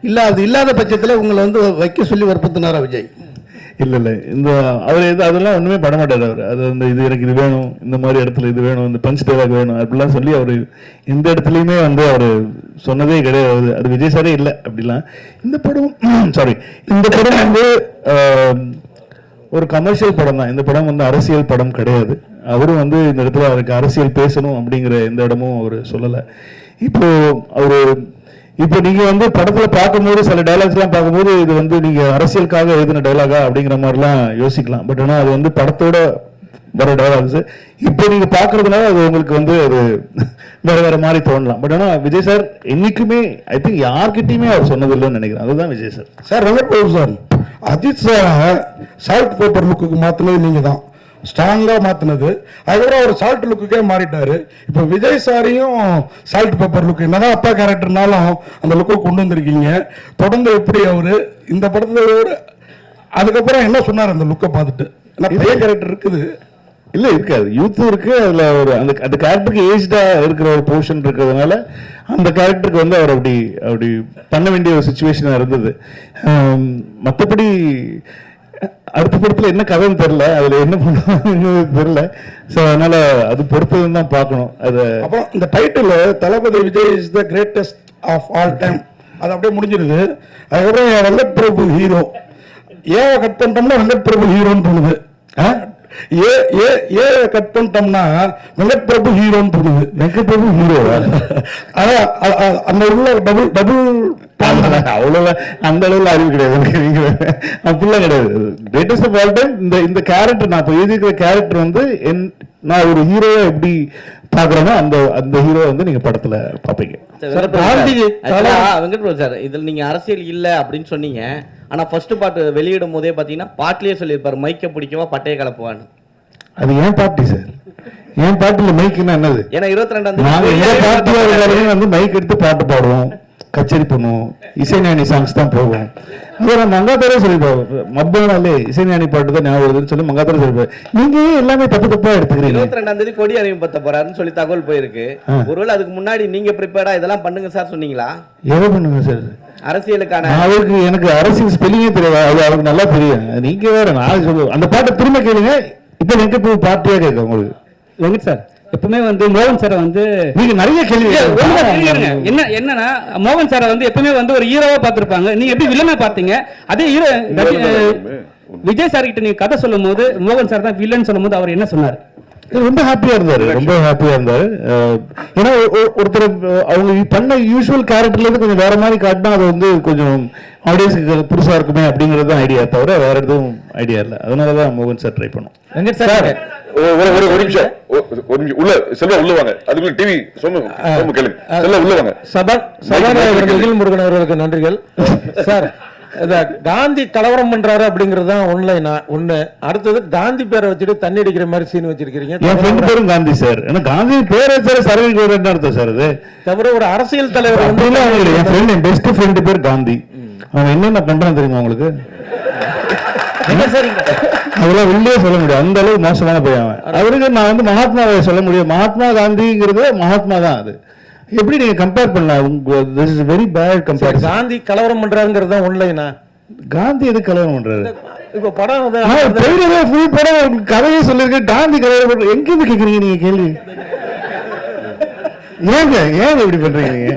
இல்லை அது இல்லாத பட்சத்தில் உங்களை வந்து வைக்க சொல்லி வற்புறுத்தினாரா விஜய்? இல்லை இந்த அவர் அதெல்லாம் ஒன்றுமே பண்ண மாட்டார். அவர் அது வந்து இது எனக்கு இது வேணும், இந்த மாதிரி இடத்துல இது வேணும், இந்த பஞ்ச் டைலாக் வேணும் அப்படிலாம் சொல்லி அவர் எந்த இடத்துலையுமே வந்து அவர் சொன்னதே கிடையாது. அது விஜய் சாரே இல்லை அப்படிலாம். இந்த படம் வந்து ஒரு கமர்ஷியல் படம் தான். இந்த படம் வந்து அரசியல் படம் கிடையாது. அவரும் வந்து இந்த இடத்துல அவருக்கு அரசியல் பேசணும் அப்படிங்கிற எந்த இடமும் அவர் சொல்லலை. இப்போ நீங்க வந்து படத்துல பார்க்கும்போது சில டைலாக்ஸ் எல்லாம் பார்க்கும்போது இது வந்து நீங்க அரசியலுக்காக எழுதின டைலாகா அப்படிங்கிற மாதிரிலாம் யோசிக்கலாம். பட் ஆனால் அது வந்து படத்தோட வர டைலாக்ஸ். இப்போ நீங்க பாக்குறதுனால அது உங்களுக்கு வந்து அது வேற மாதிரி தோணலாம். பட் ஆனால் விஜய் சார் என்னைக்குமே ஐ திங்க் யார்கிட்டயுமே அவர் சொன்னதில்லைன்னு நினைக்கிறேன். அதுதான் Vijay sir. Sir Venkat Prabhu sir, Ajith sir salt pepper look மாத்தினது நீங்க தான் ஸ்ட்ராங்கா மாத்தினது. அதுக்கப்புறம் அவர் சால்ட் லுக்குக்கே மாறிட்டாரு. இப்போ விஜய் சாரையும் சால்ட் பேப்பர் லுக் என்னதான் அப்பா கேரக்டர்னாலும் அந்த லுக்கை கொண்டு வந்திருக்கீங்க. தொடர்ந்து எப்படி அவரு இந்த படத்தோட அதுக்கப்புறம் என்ன சொன்னார் அந்த லுக்கை பார்த்துட்டு? பழைய கேரக்டர் இருக்குது இல்லை இருக்காது, யூத்தும் இருக்கு. அதில் ஒரு அந்த கேரக்டருக்கு ஏஜ்டா இருக்கிற ஒரு போர்ஷன் இருக்கிறதுனால அந்த கேரக்டருக்கு வந்து அவர் அப்படி பண்ண வேண்டிய ஒரு சுச்சுவேஷனாக இருந்தது. மற்றபடி அடுத்த படத்துல என்ன கதைன்னு தெரியல, அதுல என்ன பண்ணுவாங்க தெரியல. ஸோ அதனால அது பொறுத்ததுன்னு தான் பார்க்கணும். அது அப்புறம் இந்த title Thalapathy Vijay is the greatest of all time அது அப்படியே முடிஞ்சிருது. அதுக்கப்புறம் வெங்கட் பிரபு ஹீரோ, ஏன் கட் பண்ணிட்டோம்னா வெங்கட் பிரபு ஹீரோன்னு தோணுது. ஏ கட் பண்ணிட்டோம்னா வெங்கட் பிரபு ஹீரோன்னு தோணுது. வெங்கட் பிரபு ஹீரோ அந்த உள்ள டபுள் அவ்வளவு அந்த அளவுல அறிவு கிடையாது, அப்படிலாம் கிடையாது. கிரேட்டஸ்ட் ஆஃப் ஆல் டைம் இந்த கேரக்டர் நான் இப்போ எழுதியிருக்கிற கேரக்டர் வந்து நான் ஒரு ஹீரோவை எப்படி பாக்குறேன்னா அந்த ஹீரோ வந்து நீங்க படத்துல பாப்பீங்க. வெங்கட் பிரபு சார், இதுல நீங்க அரசியல் இல்ல அப்படின்னு சொன்னீங்க. ஆனா ஃபர்ஸ்ட் பாட்டு வெளியிடும் போதே பாத்தீங்கன்னா பாட்டிலேயே சொல்லியிருப்பாரு, மைக்க பிடிக்கவா பட்டைய கலப்புவான்னு. அது ஏன் பார்ட்டி சார்? ஏன் பார்ட்டில மைக்குன்னா என்னது? ஏன்னா 22 வந்து மைக் எடுத்து பாட்டு பாடுவோம், கச்சேரி பண்ணுவோம், இசைஞானி சாங்ஸ் தான் போவோம். அப்புறம் மங்காத்தாரே சொல்லிப்போம், மப்பானாலே இசைஞானி பாட்டு தான் ஞாபகம் சொல்லி மங்காத்தாரே சொல்லிப்போம். நீங்க எல்லாமே தப்பா எடுத்துக்கிறீங்க. 22 கொடி அறிமுகப்படுத்த போறாருன்னு சொல்லி தகவல் போயிருக்கு. ஒருவேளை அதுக்கு முன்னாடி நீங்க ப்ரிப்பேர்டா இதெல்லாம் பண்ணுங்க சார் சொன்னீங்களா? எதை பண்ணுங்க சார்? அரசியலுக்கான அவருக்கு எனக்கு அரசியல் ஸ்பெல்லிங்கே தெரியாது, அது அவருக்கு நல்லா தெரியும். நீங்க வேற நான் சொல்லுவோம் அந்த பாட்டை திரும்ப கேளுங்க. இப்ப வெங்கட் பிரபு பார்ட்டியா கேட்க உங்களுக்கு. வெங்கட் சார் எப்பவுமே வந்து மோகன் சாரை வந்து நீங்க நிறைய கேள்வி என்னன்னா மோகன் சாரை வந்து எப்பவுமே வந்து ஒரு ஹீரோவா பார்த்திருப்பாங்க. நீங்க எப்படி வில்லனா பார்த்தீங்க? அதே ஹீரோ விஜய் சார் கிட்ட நீங்க கதை சொல்லும் போது மோகன் சார் தான் வில்லன் சொல்லும் போது அவர் என்ன சொன்னார்? ரொம்ப ஹாப்பியா இருந்தாரு, ரொம்ப ஹாப்பியா இருந்தாரு. ஏன்னா ஒருத்தர் அவங்க பண்ண யூஸ்வல் கேரக்டர்ல இருந்து கொஞ்சம் வேற மாதிரி காட்டினா அது வந்து கொஞ்சம் ஆடியன்ஸுக்கு புதுசா இருக்குமே அப்படிங்கிறது தான் ஐடியா, தவிர வேற எதுவும் ஐடியா இல்லை. அதனாலதான் மோகன் சார் ட்ரை பண்ணோம். வெங்கட் சார் ஒரு நிமிஷம் உள்ள செல்வா உள்ள வாங்க. அதுக்குள்ள டிவி சொன்ன கேளுங்க. செல்வா உள்ள வாங்க. சபாநாயகர் நிகில் முருகன் அவர்களுக்கு நன்றிகள். சார், இந்த காந்தி கலவரம் பண்றாரு அப்படிங்கிறது தான் ஒண்ணு. அடுத்தது காந்தி பேரை வச்சுட்டு தண்ணி அடிக்கிற மாதிரி சீன் வச்சிருக்கீங்க. என் ஃப்ரெண்ட் பேரும் காந்தி சார். ஏன்னா காந்தி பேரை வச்சாரு சர்வீஸ் என்ன அர்த்தம் சார்? அது தவிர ஒரு அரசியல் தலைவர் வந்து என் ஃப்ரெண்ட், என் பெஸ்ட் ஃப்ரெண்ட் பேர் காந்தி. அவன் என்னென்ன பண்றான் தெரியுமா உங்களுக்கு? அதெல்லாம் வெளியே சொல்ல முடியும், அந்த அளவுக்கு மோசமான பையன் அவன். அவருக்கு நான் வந்து மகாத்மாவை சொல்ல முடியும். மகாத்மா காந்திங்கிறது மகாத்மா தான். அது எப்படி நீங்க கம்பேர் பண்ணலாம்? This is very bad compare. Gandhi கலவரம் பண்றாருங்கிறது தான் ஒன்லைனா. காந்தி எது கலவரம் பண்றாரு? இப்ப படம் ஃபுல் படம் கதையே சொல்லிருக்க. காந்தி கலவரம் பண்ற எங்க இருந்து கேக்குறீங்க நீங்க கேள்வி? ஏங்க இப்படி பண்றீங்க நீங்க?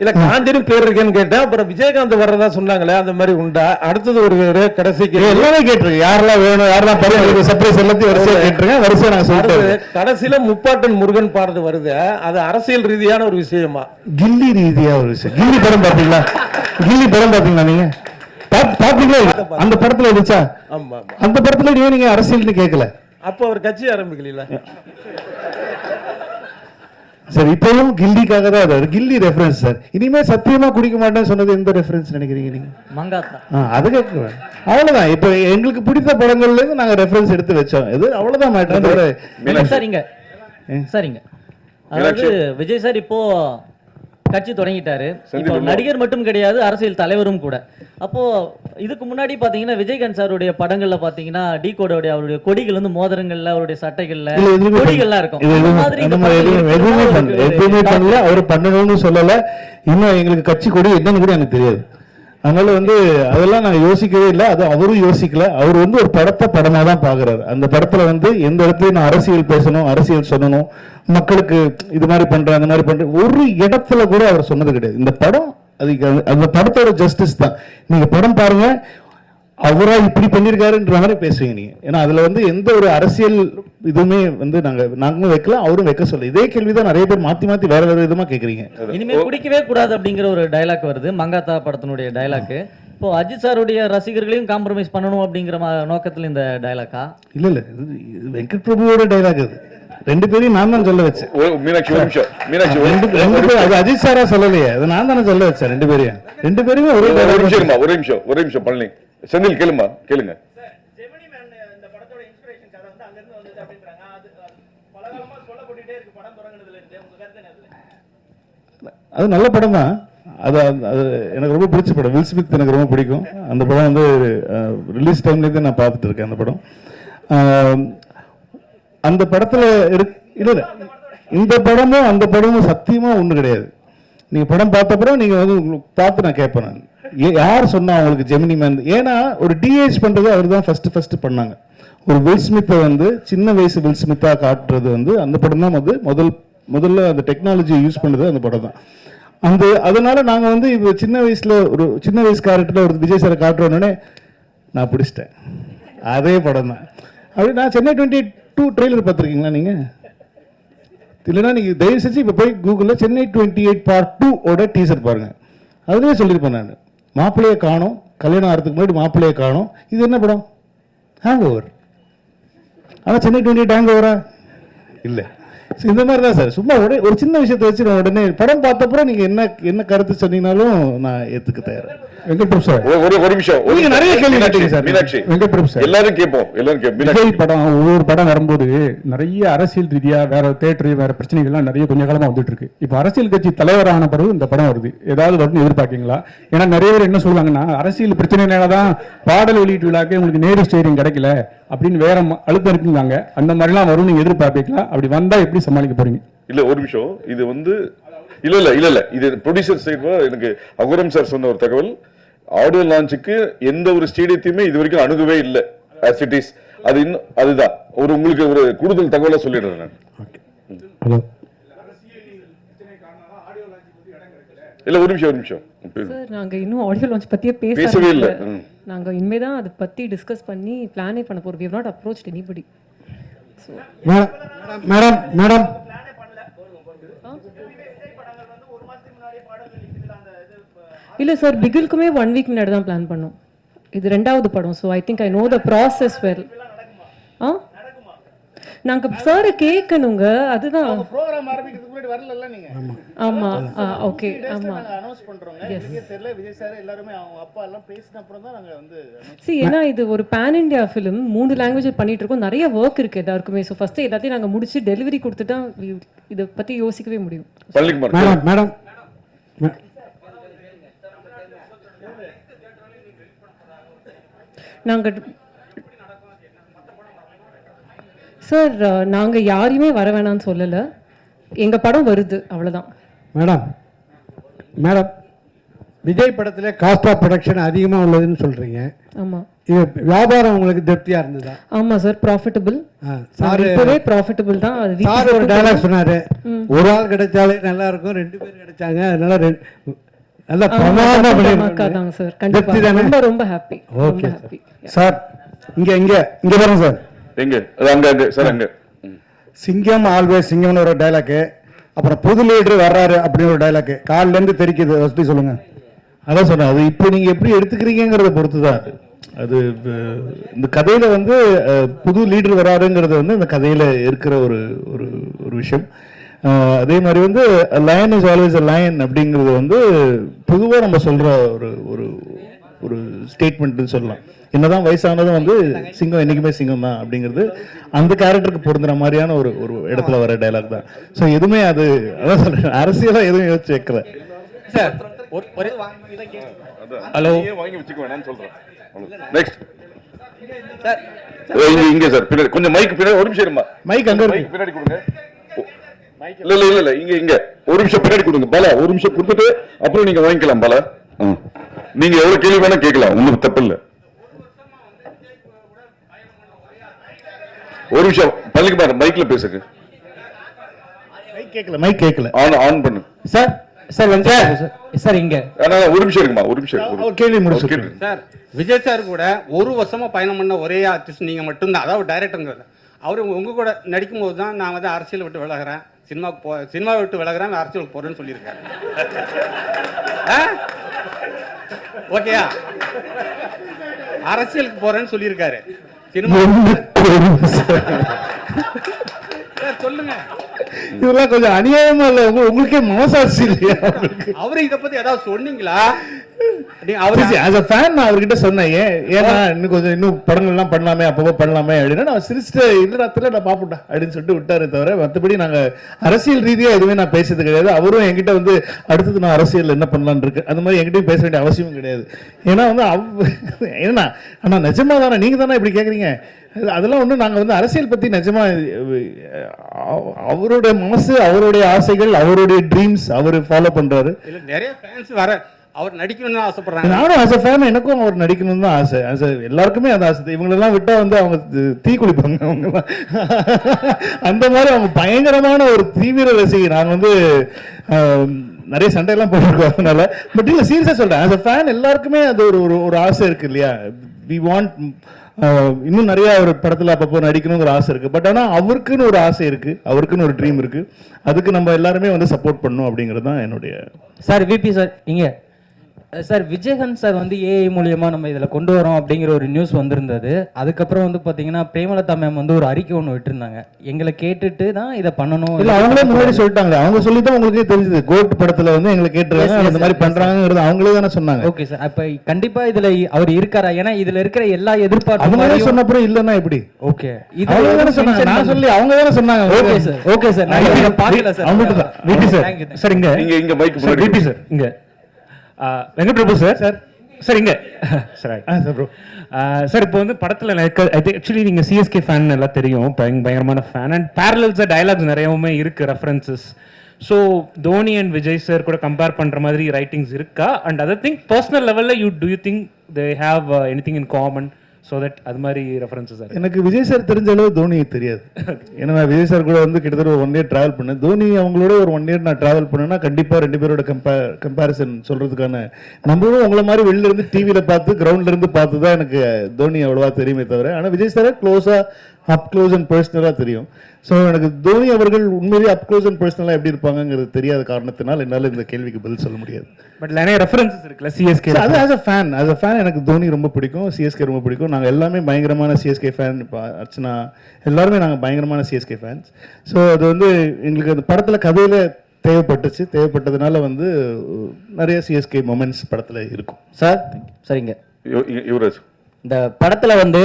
இல்ல காந்தின்னு பேர் இருக்கேன்னு கேட்டேன். அப்புறம் விஜயகாந்த் வர்றதா சொன்னாங்களே, அந்த மாதிரி உண்டா? அடுத்தது ஒரு கடைசிக்கு எல்லாமே கேட்டிருக்கேன். யாரெல்லாம் வேணும், யாரெல்லாம் படம் சர்ப்ரைஸ் எல்லாத்தையும் வரிசையா கேட்டிருக்கேன். வரிசையா நான் சொல்லிட்டேன். கடைசியில முப்பாட்டன் முருகன் பாடுறது வருது. அது அரசியல் ரீதியான ஒரு விஷயமா? கில்லி ரீதியா ஒரு விஷயம். கில்லி படம் பாத்தீங்களா? கில்லி படம் பாத்தீங்களா நீங்க? பாத்தீங்களா? அந்த படத்துல இருந்துச்சா? ஆமா. அந்த படத்துல நீங்க அரசியல்னு கேட்கல. அப்ப அவர் கட்சி ஆரம்பிக்கல. சார் இப்பவும் கில்லிக்காக தான் அது. கில்லி ரெஃபரன்ஸ் சார். இனிமே சத்தியமா குடிக்க மாட்டேன்னு சொன்னது எந்த ரெஃபரன்ஸ் நினைக்கிறீங்க நீங்க? மங்காத்தா. அது கேட்குவேன். அவ்வளவுதான். இப்ப எங்களுக்கு பிடித்த படங்கள்ல இருந்து நாங்க ரெஃபரன்ஸ் எடுத்து வச்சோம். இது அவ்வளவுதான் மேட்டர். சரிங்க சரிங்க. அதாவது விஜய் சார் இப்போ கட்சி தொடங்கிட்டாரு. இப்போ நடிகர் மட்டும் கிடையாது, அரசியல் தலைவரும் கூட. அப்போ இதுக்கு முன்னாடி பாத்தீங்கன்னா விஜயகாந்த் சாருடைய படங்கள்ல பாத்தீங்கன்னா டி கோடோட அவருடைய கொடிகள் வந்து மோதிரங்கள்ல, அவருடைய சட்டைகள்ல கொடிகள்லாம் இருக்கும். எதுவுமே பண்ணல, அவர் பண்ணணும்னு சொல்லல. இன்னும் எங்களுக்கு கட்சி கொடி என்னன்னு கூட எனக்கு தெரியாது. அதனால வந்து அதெல்லாம் நான் யோசிக்கவே இல்லை. அது அவரும் யோசிக்கல. அவர் வந்து ஒரு படத்தை படமா தான் பாக்குறாரு. அந்த படத்துல வந்து எந்த இடத்துலயும் நான் அரசியல் பேசணும், அரசியல் சொல்லணும், மக்களுக்கு இது மாதிரி பண்றேன், அந்த மாதிரி பண்றேன், ஒரு இடத்துல கூட அவர் சொன்னது கிடையாது. இந்த படம் அதுக்கு அந்த படத்தோட ஜஸ்டிஸ் தான். நீங்க படம் பாருங்க, அவரா இப்படி பண்ணிருக்காருன்ற மாதிரி பேசுவீங்க நீங்க. ஏன்னா அதுல வந்து எந்த ஒரு அரசியல் இதுவுமே வந்து நாங்களும் வைக்கல, அவரும் வைக்க சொல்ல. இதே கேள்விதான் நிறைய பேர் மாத்தி மாத்தி வேற வேற விதமா கேக்குறீங்க. இனிமே குடிக்கவே கூடாது அப்படிங்கிற ஒரு டயலாக் வருது, மங்காத்தா படத்தினுடைய டயலாக். இப்போ அஜித் சாருடைய ரசிகர்களையும் காம்ப்ரமைஸ் பண்ணணும் அப்படிங்கிற நோக்கத்துல இந்த டயலாக்கா? இல்ல இல்ல, வெங்கட் பிரபுவோட டயலாக் அது. ரெண்டு பேரையும் நான் தான் சொல்ல வச்சேன். அது அஜித் சாரா சொல்லலையே, அது நான் தானே சொல்ல வச்சேன். ரெண்டு பேரையும் ஒரே நிமிஷம் பழனி செந்தில் கேளுமா, கேளுங்க. அது நல்ல படம் தான். அது எனக்கு ரொம்ப பிடிச்ச படம். வில் ஸ்மித் எனக்கு ரொம்ப பிடிக்கும். அந்த படம் வந்து ரிலீஸ் டைம்லேருந்து நான் பார்த்துட்டு இருக்கேன் அந்த படம். அந்த படத்துல இல்ல இந்த படமும் அந்த படமும் சத்தியமா ஒண்ணு கிடையாது. நீங்க படம் பார்த்தப்பறம் நீங்க வந்து பார்த்து நான் கேட்பேன், நான் யார் சொன்னா உங்களுக்கு ஜெமினி மேன்? ஏன்னா ஒரு டிஏஜ் பண்றது அவர் தான் ஃபர்ஸ்ட் பண்ணாங்க. ஒரு வில் ஸ்மித்தை வந்து சின்ன வயசு வில் ஸ்மித்தா காட்டுறது வந்து அந்த படம் தான் வந்து முதல்ல அந்த டெக்னாலஜியை யூஸ் பண்ணது அந்த படம் தான். அதனால நாங்க வந்து இப்போ சின்ன வயசு கேரக்டர்ல ஒரு விஜய் சாரை காட்டுறோன்னே நான் பிடிச்சிட்டேன். அதே படம் தான். அப்படி நான் சென்னை 22 ட்ரெய்லர் பார்த்துருக்கீங்களா நீங்க? இல்லைன்னா நீங்க தயவு செஞ்சு இப்போ போய் கூகுளில் சென்னை 28 Part 2 ஓட டீசர் பாருங்க. அதுலேயே சொல்லியிருப்பேன் நான், மாப்பிள்ளையை காணோம், கல்யாணம் ஆகிறதுக்கு முன்னாடி மாப்பிள்ளையை காணோம். இது என்ன படம்? Hang over. ஆனால் சென்னை 28 ஹேங் ஓவரா? இல்லை. இந்த மாதிரி தான் சார். சும்மா ஒரு சின்ன விஷயத்தை வச்சு நான் உடனே படம் பார்த்தப்பறம் நீங்க என்ன கருத்து சொன்னீங்கன்னாலும் நான் ஏத்துக்க தயார். வெங்கட் பிரபு சார், ஒரு நிமிஷம். நீங்க நிறைய கேள்வி கேட்டீங்க சார். மீனாட்சி, வெங்கட் பிரபு சார், எல்லாரும் கேட்போம். விஜய் படம் ஒவ்வொரு படம் வரும்போது நிறைய அரசியல் ரீதியா வேற தேட்டர் வேற பிரச்சனைகள்லாம் நிறைய கொஞ்ச காலமா வந்துட்டு இருக்கு. இப்போ அரசியல் கட்சி தலைவரான பிறகு இந்த படம் வருது, ஏதாவது வரும்னு எதிர்பார்க்கீங்களா? ஏன்னா நிறைய பேர் என்ன சொல்லுவாங்கன்னா, அரசியல் பிரச்சனைனாலதான் பாடல் வெளியீட்டு விழாக்கு உங்களுக்கு நேரு ஸ்டேடியம் கிடைக்கல அப்படின்னு வேற அழுத்தம் இருக்குங்க. அந்த மாதிரிலாம் வரும், நீங்க எதிர்பார்ப்பீங்களா? அப்படி வந்தா எப்படி சமாளிக்க போறீங்க? இல்ல ஒரு நிமிஷம், இது வந்து இல்ல இது ப்ரொடியூசர் சைடு எனக்கு அகுரம் சார் சொன்ன ஒரு தகவல். ஆடியோ லான்ச்சுக்கு எந்த ஒரு ஸ்டேடியத்தையுமே இது வரைக்கும் அணுகவே இல்லை. as it is. அதுதான் உங்களுக்கு ஒரு கூடுதல் தகவலை சொல்லிடுறேன் நான். இல்ல ஒரு நிமிஷம் சார், நாங்க இன்னும் ஆடியோ லான்ச் பத்தியே பேசவே இல்லை. நாங்கள் இனிமேல் தான் அதை பற்றி டிஸ்கஸ் பண்ணி பிளானே பண்ண போகிறோம். We have not approached anybody. So madam madam இல்லை சார், பிகிலுக்குமே 1 வீக் முன்னாடி தான் பிளான் பண்ணோம். இது 2வது படம். So I think I know the process well. ஆ நாங்கள் சாரை கேட்கணுங்க, அதுதான். ப்ரோகிராம் ஆரம்பிக்கிறதுக்கு முன்னாடி வரல நீங்க. ஆமாம், ஓகே, ஆமாம். அனௌன்ஸ் பண்றோங்க. தெரியல, விஜய் சார் எல்லாருமே அவங்க அப்பா எல்லாம் பேசின அப்புறம் தான் நாங்க வந்து ஏன்னா இது ஒரு பேன் இண்டியா ஃபிலிம், 3 லாங்குவேஜ் பண்ணிட்டு இருக்கோம், நிறைய ஒர்க் இருக்கு எல்லாருக்குமே. ஸோ ஃபர்ஸ்ட் எல்லாத்தையும் நாங்கள் முடிச்சு டெலிவரி கொடுத்துட்டா இதை பற்றி யோசிக்கவே முடியும். மேடம் மேடம் நாங்கள் சார் நாங்கள் யாரையுமே வர வேணாம்னு சொல்லலை, எங்கள் படம் வருது அவ்வளோதான். மேடம் மேடம் விஜய் படத்துல காஸ்ட் ஆஃப் ப்ரொடக்ஷன் அதிகமாக உள்ளதுன்னு சொல்றீங்க. ஆமாம். இது வியாபாரம் உங்களுக்கு திருப்தியா இருந்ததா? ஆமாம் சார், ப்ராஃபிட்டபிள். சார் இப்போவே ப்ராஃபிட்டபிள் தான். அது சார் ஒரு டயலாக் சொன்னாரு, ஒரு ஆள் கிடைச்சாலே நல்லா இருக்கும், 2 பேர் கிடைச்சாங்க, அதனால நல்லா பிரமாதமா பண்ணிருக்காங்க சார். கண்டிப்பா ரொம்ப ரொம்ப ஹாப்பி. Okay sir. இங்க இங்க இங்க பாருங்க சார். எங்க அங்க அங்க சார் அங்க சிங்கம் ஆல்வேஸ் சிங்கம்னு ஒரு டயலாக், அப்புறம் புது லீடர் வர்றாரு அப்படின்னு ஒரு டயலாக் கால்ல இருந்து தெரிக்குது. வசதி சொல்லுங்க. அதான் சொன்னேன், அது இப்போ நீங்க எப்படி எடுத்துக்கிறீங்கிறத பொறுத்து தான் அது. இந்த கதையில வந்து புது லீடர் வராருங்கிறது வந்து இந்த கதையில இருக்கிற ஒரு ஒரு ஒரு விஷயம். அதே மாதிரி வந்து line is always a lion அப்படிங்கிறது வந்து பொதுவாக நம்ம சொல்ற ஒரு ஒரு ஒரு ஸ்டேட்மெண்ட்னு சொல்லலாம். என்னதான் வயசானதும் வந்து சிங்கம் என்னைக்குமே சிங்கம் தான் அப்படிங்கிறது அந்த கேரக்டருக்கு பொருந்துற மாதிரியான ஒரு ஒரு இடத்துல வர டைலாக் தான். ஸோ எதுவுமே அது அதான் சொல்றேன், அரசியலாக எதுவும் யோசிச்சு வைக்கல. ஹலோ வாங்கி வச்சுக்க வேணாம்னு சொல்றேன். நெக்ஸ்ட் சார் இங்க சார் பின்னாடி கொஞ்சம் மைக் பின்னாடி ஒரு நிமிஷம் இருமா. மைக் அங்க இருக்கு, பின்னாடி கொடுங்க. இல்ல இல்ல இல்ல இங்க இங்க ஒரு நிமிஷம் பின்னாடி கொடுங்க. பாலா ஒரு நிமிஷம் கொடுத்துட்டு அப்புறம் நீங்க வாங்கிக்கலாம். பாலா நீங்க எவ்வளவு கேள்வி வேணா கேட்கலாம், ஒண்ணும் தப்பு இல்ல. ஒரு நிமிஷம் பள்ளிக்கு பாரு, மைக்ல பேசுங்க. மைக் கேட்கல, ஆன் ஆன் பண்ணு சார். சார் வந்து சார் இங்க அதனால ஒரு நிமிஷம் இருக்குமா, ஒரு நிமிஷம் கேள்வி முடிச்சு சார். விஜய் சார் கூட 1 வருஷமா பயணம் பண்ண ஒரே ஆர்டிஸ்ட் நீங்க மட்டும்தான், அதாவது டைரக்டருங்கிறது. அவரு உங்க கூட நடிக்கும் போது தான் நான் வந்து அரசியல் விட்டு விலகிறேன், சினிமா விட்டு விலகிறேன், அரசியலுக்கு போறேன்னு சொல்லியிருக்காரு. ஓகேயா, அரசியலுக்கு போறேன்னு சொல்லியிருக்காரு. சினிமா சொல்லுங்க. இதெல்லாம் கொஞ்சம் அநியாயமா இல்ல? உங்களுக்கே மனசாட்சி இல்லையா? அவரு இத பத்தி ஏதாவது சொன்னீங்களா? அவர்கிட்ட சொன்னேன், ஏன்னா இன்னும் படங்கள்லாம் பண்ணலாமே, அப்பப்போ பண்ணலாமே அப்படின்னா நான் சிரிச்சுட்டு இல்ல நான் பாப்புட்டா அப்படின்னு சொல்லிட்டு விட்டாரு. தவிர மற்றபடி நாங்க அரசியல் ரீதியா எதுவுமே நான் பேசுறது கிடையாது. அவரும் என்கிட்ட வந்து அடுத்தது நான் அரசியல் என்ன பண்ணலான்னு இருக்கு அந்த மாதிரி என்கிட்டயும் பேச வேண்டிய அவசியமும் கிடையாது. ஏன்னா வந்து ஏன்னா ஆனா நிஜமா தானே நீங்க தானே இப்படி கேக்குறீங்க. அதெல்லாம் ஒண்ணு நாங்க வந்து அரசியல் பத்தி நிஜமா அவருடைய மனசு, அவருடைய ஆசைகள், அவருடைய ட்ரீம்ஸ் அவர் ஃபாலோ பண்றாரு. நிறைய ஃபேன்ஸ் வர அவர் நடிக்கணும்னு ஆசைப்படுறாங்க. நானும் ஆஸ் அ ஃபேன் எனக்கும் அவர் நடிக்கணும்னு தான் ஆசை. எல்லாருக்குமே அந்த ஆசை. இவங்களெல்லாம் விட்டா வந்து அவங்க தீ குளிப்பாங்க. அவங்க அந்த மாதிரி அவங்க பயங்கரமான ஒரு தீவிர ரசிகை. நான் வந்து நிறைய சண்டையெல்லாம் போட்டிருக்கோம் அதனால. பட் இல்லை சீரியஸாக சொல்றேன், ஆஸ் அ ஃபேன் எல்லாருக்குமே அது ஒரு ஒரு ஆசை இருக்கு இல்லையா? வி வாண்ட் இன்னும் நிறைய ஒரு படத்துல அப்பப்போ நடிக்கணுங்கிற ஆசை இருக்கு. பட் ஆனா அவருக்குன்னு ஒரு ஆசை இருக்கு, அவருக்குன்னு ஒரு ட்ரீம் இருக்கு. அதுக்கு நம்ம எல்லாருமே வந்து சப்போர்ட் பண்ணணும் அப்படிங்கிறது தான் என்னுடைய. சார் விபி சார் இங்க சார் விஜயகாந்த் சார் வந்து ஏஐ மூலியமா நம்ம இதுல கொண்டு வரோம் அப்படிங்கிற ஒரு நியூஸ் வந்திருந்தது. அதுக்கப்புறம் வந்து பாத்தீங்கன்னா பிரேமலதா மேம் வந்து ஒரு அறிக்கை ஒன்று விட்டுருந்தாங்க, எங்களை கேட்டுட்டு தான் இதை பண்ணணும். இல்ல அவங்களே முன்னாடி சொல்லிட்டாங்க, அவங்க சொல்லிதான் உங்களுக்கே தெரிஞ்சது. கோட் படத்துல வந்து எங்களை கேட்டுருக்காங்க, அந்த மாதிரி பண்றாங்கிறது அவங்களே தானே சொன்னாங்க. ஓகே சார், அப்ப கண்டிப்பா இதுல அவர் இருக்காரா? ஏன்னா இதுல இருக்கிற எல்லா எதிர்பார்ப்பும் அவங்களே சொன்னப்புறம் இல்லன்னா எப்படி? ஓகே அவங்க தானே சொன்னாங்க, நான் சொல்லி அவங்க தானே சொன்னாங்க. ஓகே சார், ஓகே சார், நான் இதை பார்க்கல சார். அவங்ககிட்ட தான் விபி சார். சார் இங்க இங்க மைக் முன்னாடி விபி சார் இங்க Venkat Prabhu sir. Sir sir இங்க சார் சார் ப்ரோ சார் இப்போ வந்து படத்தில் ஆக்சுவலி நீங்கள் சிஎஸ்கே ஃபேன் எல்லாம் தெரியும், பயங்கரமான ஃபேன். அண்ட் பேரலல்ஸாக டயலாக்ஸ் நிறையவுமே இருக்குது, references. So Dhoni and Vijay sir கூட கம்பேர் பண்ணுற மாதிரி ரைட்டிங்ஸ் இருக்கா? அண்ட் அதர் திங் பர்சனல் லெவலில் you think they have anything in common so that அது மாதிரி ரெஃபரன்சஸ் சார். எனக்கு விஜய் சார் தெரிஞ்ச அளவு தோனி தெரியாது. ஏன்னா நான் விஜய் சார் கூட வந்து கிட்டத்தட்ட ஒரு 1 year ட்ராவல் பண்ணேன். தோனி அவங்களோட ஒரு 1 year நான் ட்ராவல் பண்ணேன்னா கண்டிப்பாக 2 பேரோட கம்பேரிசன் சொல்கிறதுக்கான நம்மளும் உங்களை மாதிரி வெளில இருந்து டிவியில் பார்த்து கிரவுண்ட்ல இருந்து பார்த்து தான் எனக்கு தோனி அவ்வளோவா தெரியுமே தவிர, ஆனால் விஜய் சாரை அப் க்ளோஸ் அண்ட் பர்சனலாக தெரியும். ஸோ எனக்கு தோனி அவர்கள் உண்மையிலேயே அப் க்ளோஸ் அண்ட் பர்சனலாக எப்படி இருப்பாங்கிறது தெரியாத காரணத்தினால் என்னால் இந்த கேள்விக்கு பதில் சொல்ல முடியாது. பட் நிறைய ரெஃபரன்சஸ் இருக்குல்ல சிஎஸ்கே. அது ஆஸ் அ ஃபேன் எனக்கு தோனி ரொம்ப பிடிக்கும், சிஎஸ்கே ரொம்ப பிடிக்கும். நாங்கள் எல்லாமே பயங்கரமான சிஎஸ்கே ஃபேன். இப்போ அர்ச்சனா எல்லாருமே நாங்கள் பயங்கரமான சிஎஸ்கே ஃபேன்ஸ். ஸோ அது வந்து எங்களுக்கு அந்த படத்தில் கதையில் தேவைப்பட்டதுனால வந்து நிறைய சிஎஸ்கே மொமெண்ட்ஸ் படத்தில் இருக்கும். சார் சரிங்க. யுவராஜ், இந்த படத்துல வந்து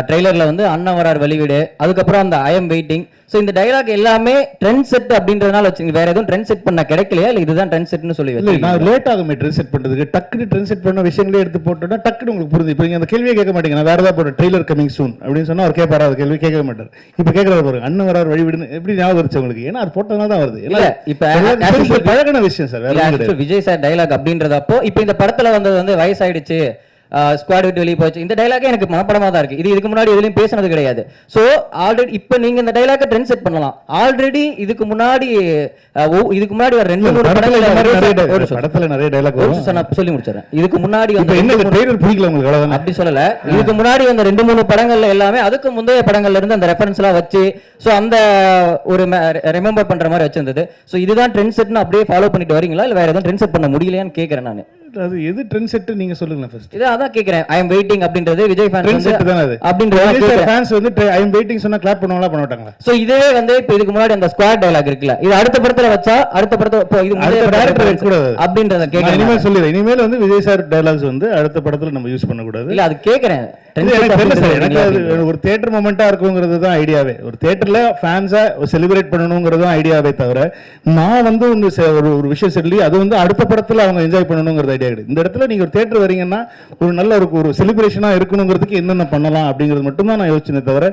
ட்ரெய்லர்ல வந்து அண்ணன் வரார் வெளிவிடு, அதுக்கப்புறம் அந்த ஐ எம் வெயிட்டிங், ஸோ இந்த டைலாக் எல்லாமே ட்ரெண்ட் செட் அப்படின்றதுனால வச்சுங்க. வேற எதுவும் ட்ரெண்ட் செட் பண்ண கிடைக்கலையா, இல்லை இதுதான் ட்ரெண்ட் செட்னு சொல்லி இல்லை நான் லேட் ஆகுமே ட்ரெண்ட் செட் பண்ணுறதுக்கு. டக்குனு ட்ரெண்ட் செட் பண்ண விஷயங்களே எடுத்து போட்டோன்னா டக்குனு உங்களுக்கு புரிஞ்சு. இப்போ நீங்கள் அந்த கேள்வியை கேட்க மாட்டீங்க. நான் வேற ஏதாவது போட்டேன் ட்ரெய்லர் கமிங் சூன் அப்படின்னு சொன்னால் அவர் கேட்பாரா? அது கேள்வி கேட்க மாட்டார். இப்போ கேட்கறது பாருங்க, அண்ணன் வரார் வழிவிடுன்னு எப்படி ஞாபகம் வருச்சு உங்களுக்கு? ஏன்னா அது போட்டதுனால தான் வருது. இல்லை இப்போ பழகின விஷயம் சார். விஜய் சார் டைலாக் அப்படின்றதப்போ இப்போ இந்த படத்துல வந்தது வந்து வயசாயிடுச்சு, ஸ்குவாட் விட்டு வெளியே போச்சு, இந்த டைலாக் எனக்கு மனப்படமா தான் இருக்கு. இதுக்கு முன்னாடி எதுலையும் பேசினது கிடையாது. ஸோ ஆல்ரெடி இப்போ நீங்க இந்த டைலாக்கை ட்ரெண்ட் செட் பண்ணலாம். ஆல்ரெடி இதுக்கு முன்னாடி ஒரு 2-3 படத்துல நிறைய டைலாக் நான் சொல்லி முடிச்சிடறேன். இதுக்கு முன்னாடி அப்படி சொல்லல. இதுக்கு முன்னாடி அந்த 2-3 படங்கள்ல எல்லாமே அதுக்கு முந்தைய படங்கள்ல இருந்து அந்த ரெஃபரன்ஸ் எல்லாம் வச்சு ஸோ அந்த ஒரு ரிமெம்பர் பண்ற மாதிரி வச்சிருந்தது. ஸோ இதுதான் ட்ரெண்ட் செட்னு அப்படியே ஃபாலோ பண்ணிட்டு வரீங்களா, இல்லை வேற எதுவும் ட்ரெண்ட் செட் பண்ண முடியலையான்னு கேட்கறேன் நான். அது எது ட்ரெண்ட் செட் நீங்க சொல்லுங்க ஃபர்ஸ்ட். இது அதான் கேக்குறேன். ஐ அம் வெயிட்டிங் அப்படின்றது விஜய் ஃபேன்ஸ் ட்ரெண்ட் செட் தான அது. அப்படின்றது விஜய் ஃபேன்ஸ் வந்து ஐ அம் வெயிட்டிங் சொன்னா கிளாப் பண்ணுவாங்களா பண்ண மாட்டாங்களா? சோ இதே வந்து இப்போ இதுக்கு முன்னாடி அந்த ஸ்குவாட் டயலாக் இருக்குல, இது அடுத்த படத்துல வச்சா அடுத்த படத்துல இப்போ இது அடுத்த டைரக்டர் கூட அப்படின்றத கேக்குறேன். இனிமேல் சொல்லிடுறேன். இனிமேல் வந்து விஜய் சார் டயலாக்ஸ் வந்து அடுத்த படத்துல நம்ம யூஸ் பண்ண கூடாது. இல்ல அது கேக்குறேன். எனக்கு அது ஒரு தியேட்டர் மொமெண்டா இருக்குங்கிறது தான் ஐடியாவே. ஒரு தியேட்டர்ல ஃபேன்ஸா செலிப்ரேட் பண்ணணுங்கிறது தான் ஐடியாவே தவிர நான் வந்து ஒரு விஷயம் சொல்லி அது வந்து அடுத்த படத்துல அவங்க என்ஜாய் பண்ணணுங்கிறது ஐடியா கிடையாது. இந்த இடத்துல நீங்க ஒரு தியேட்டர் வரீங்கன்னா ஒரு நல்ல ஒரு செலிப்ரேஷனா இருக்கணுங்கிறதுக்கு என்னென்ன பண்ணலாம் அப்படிங்கிறது மட்டும் தான் நான் யோசிச்சேனே தவிர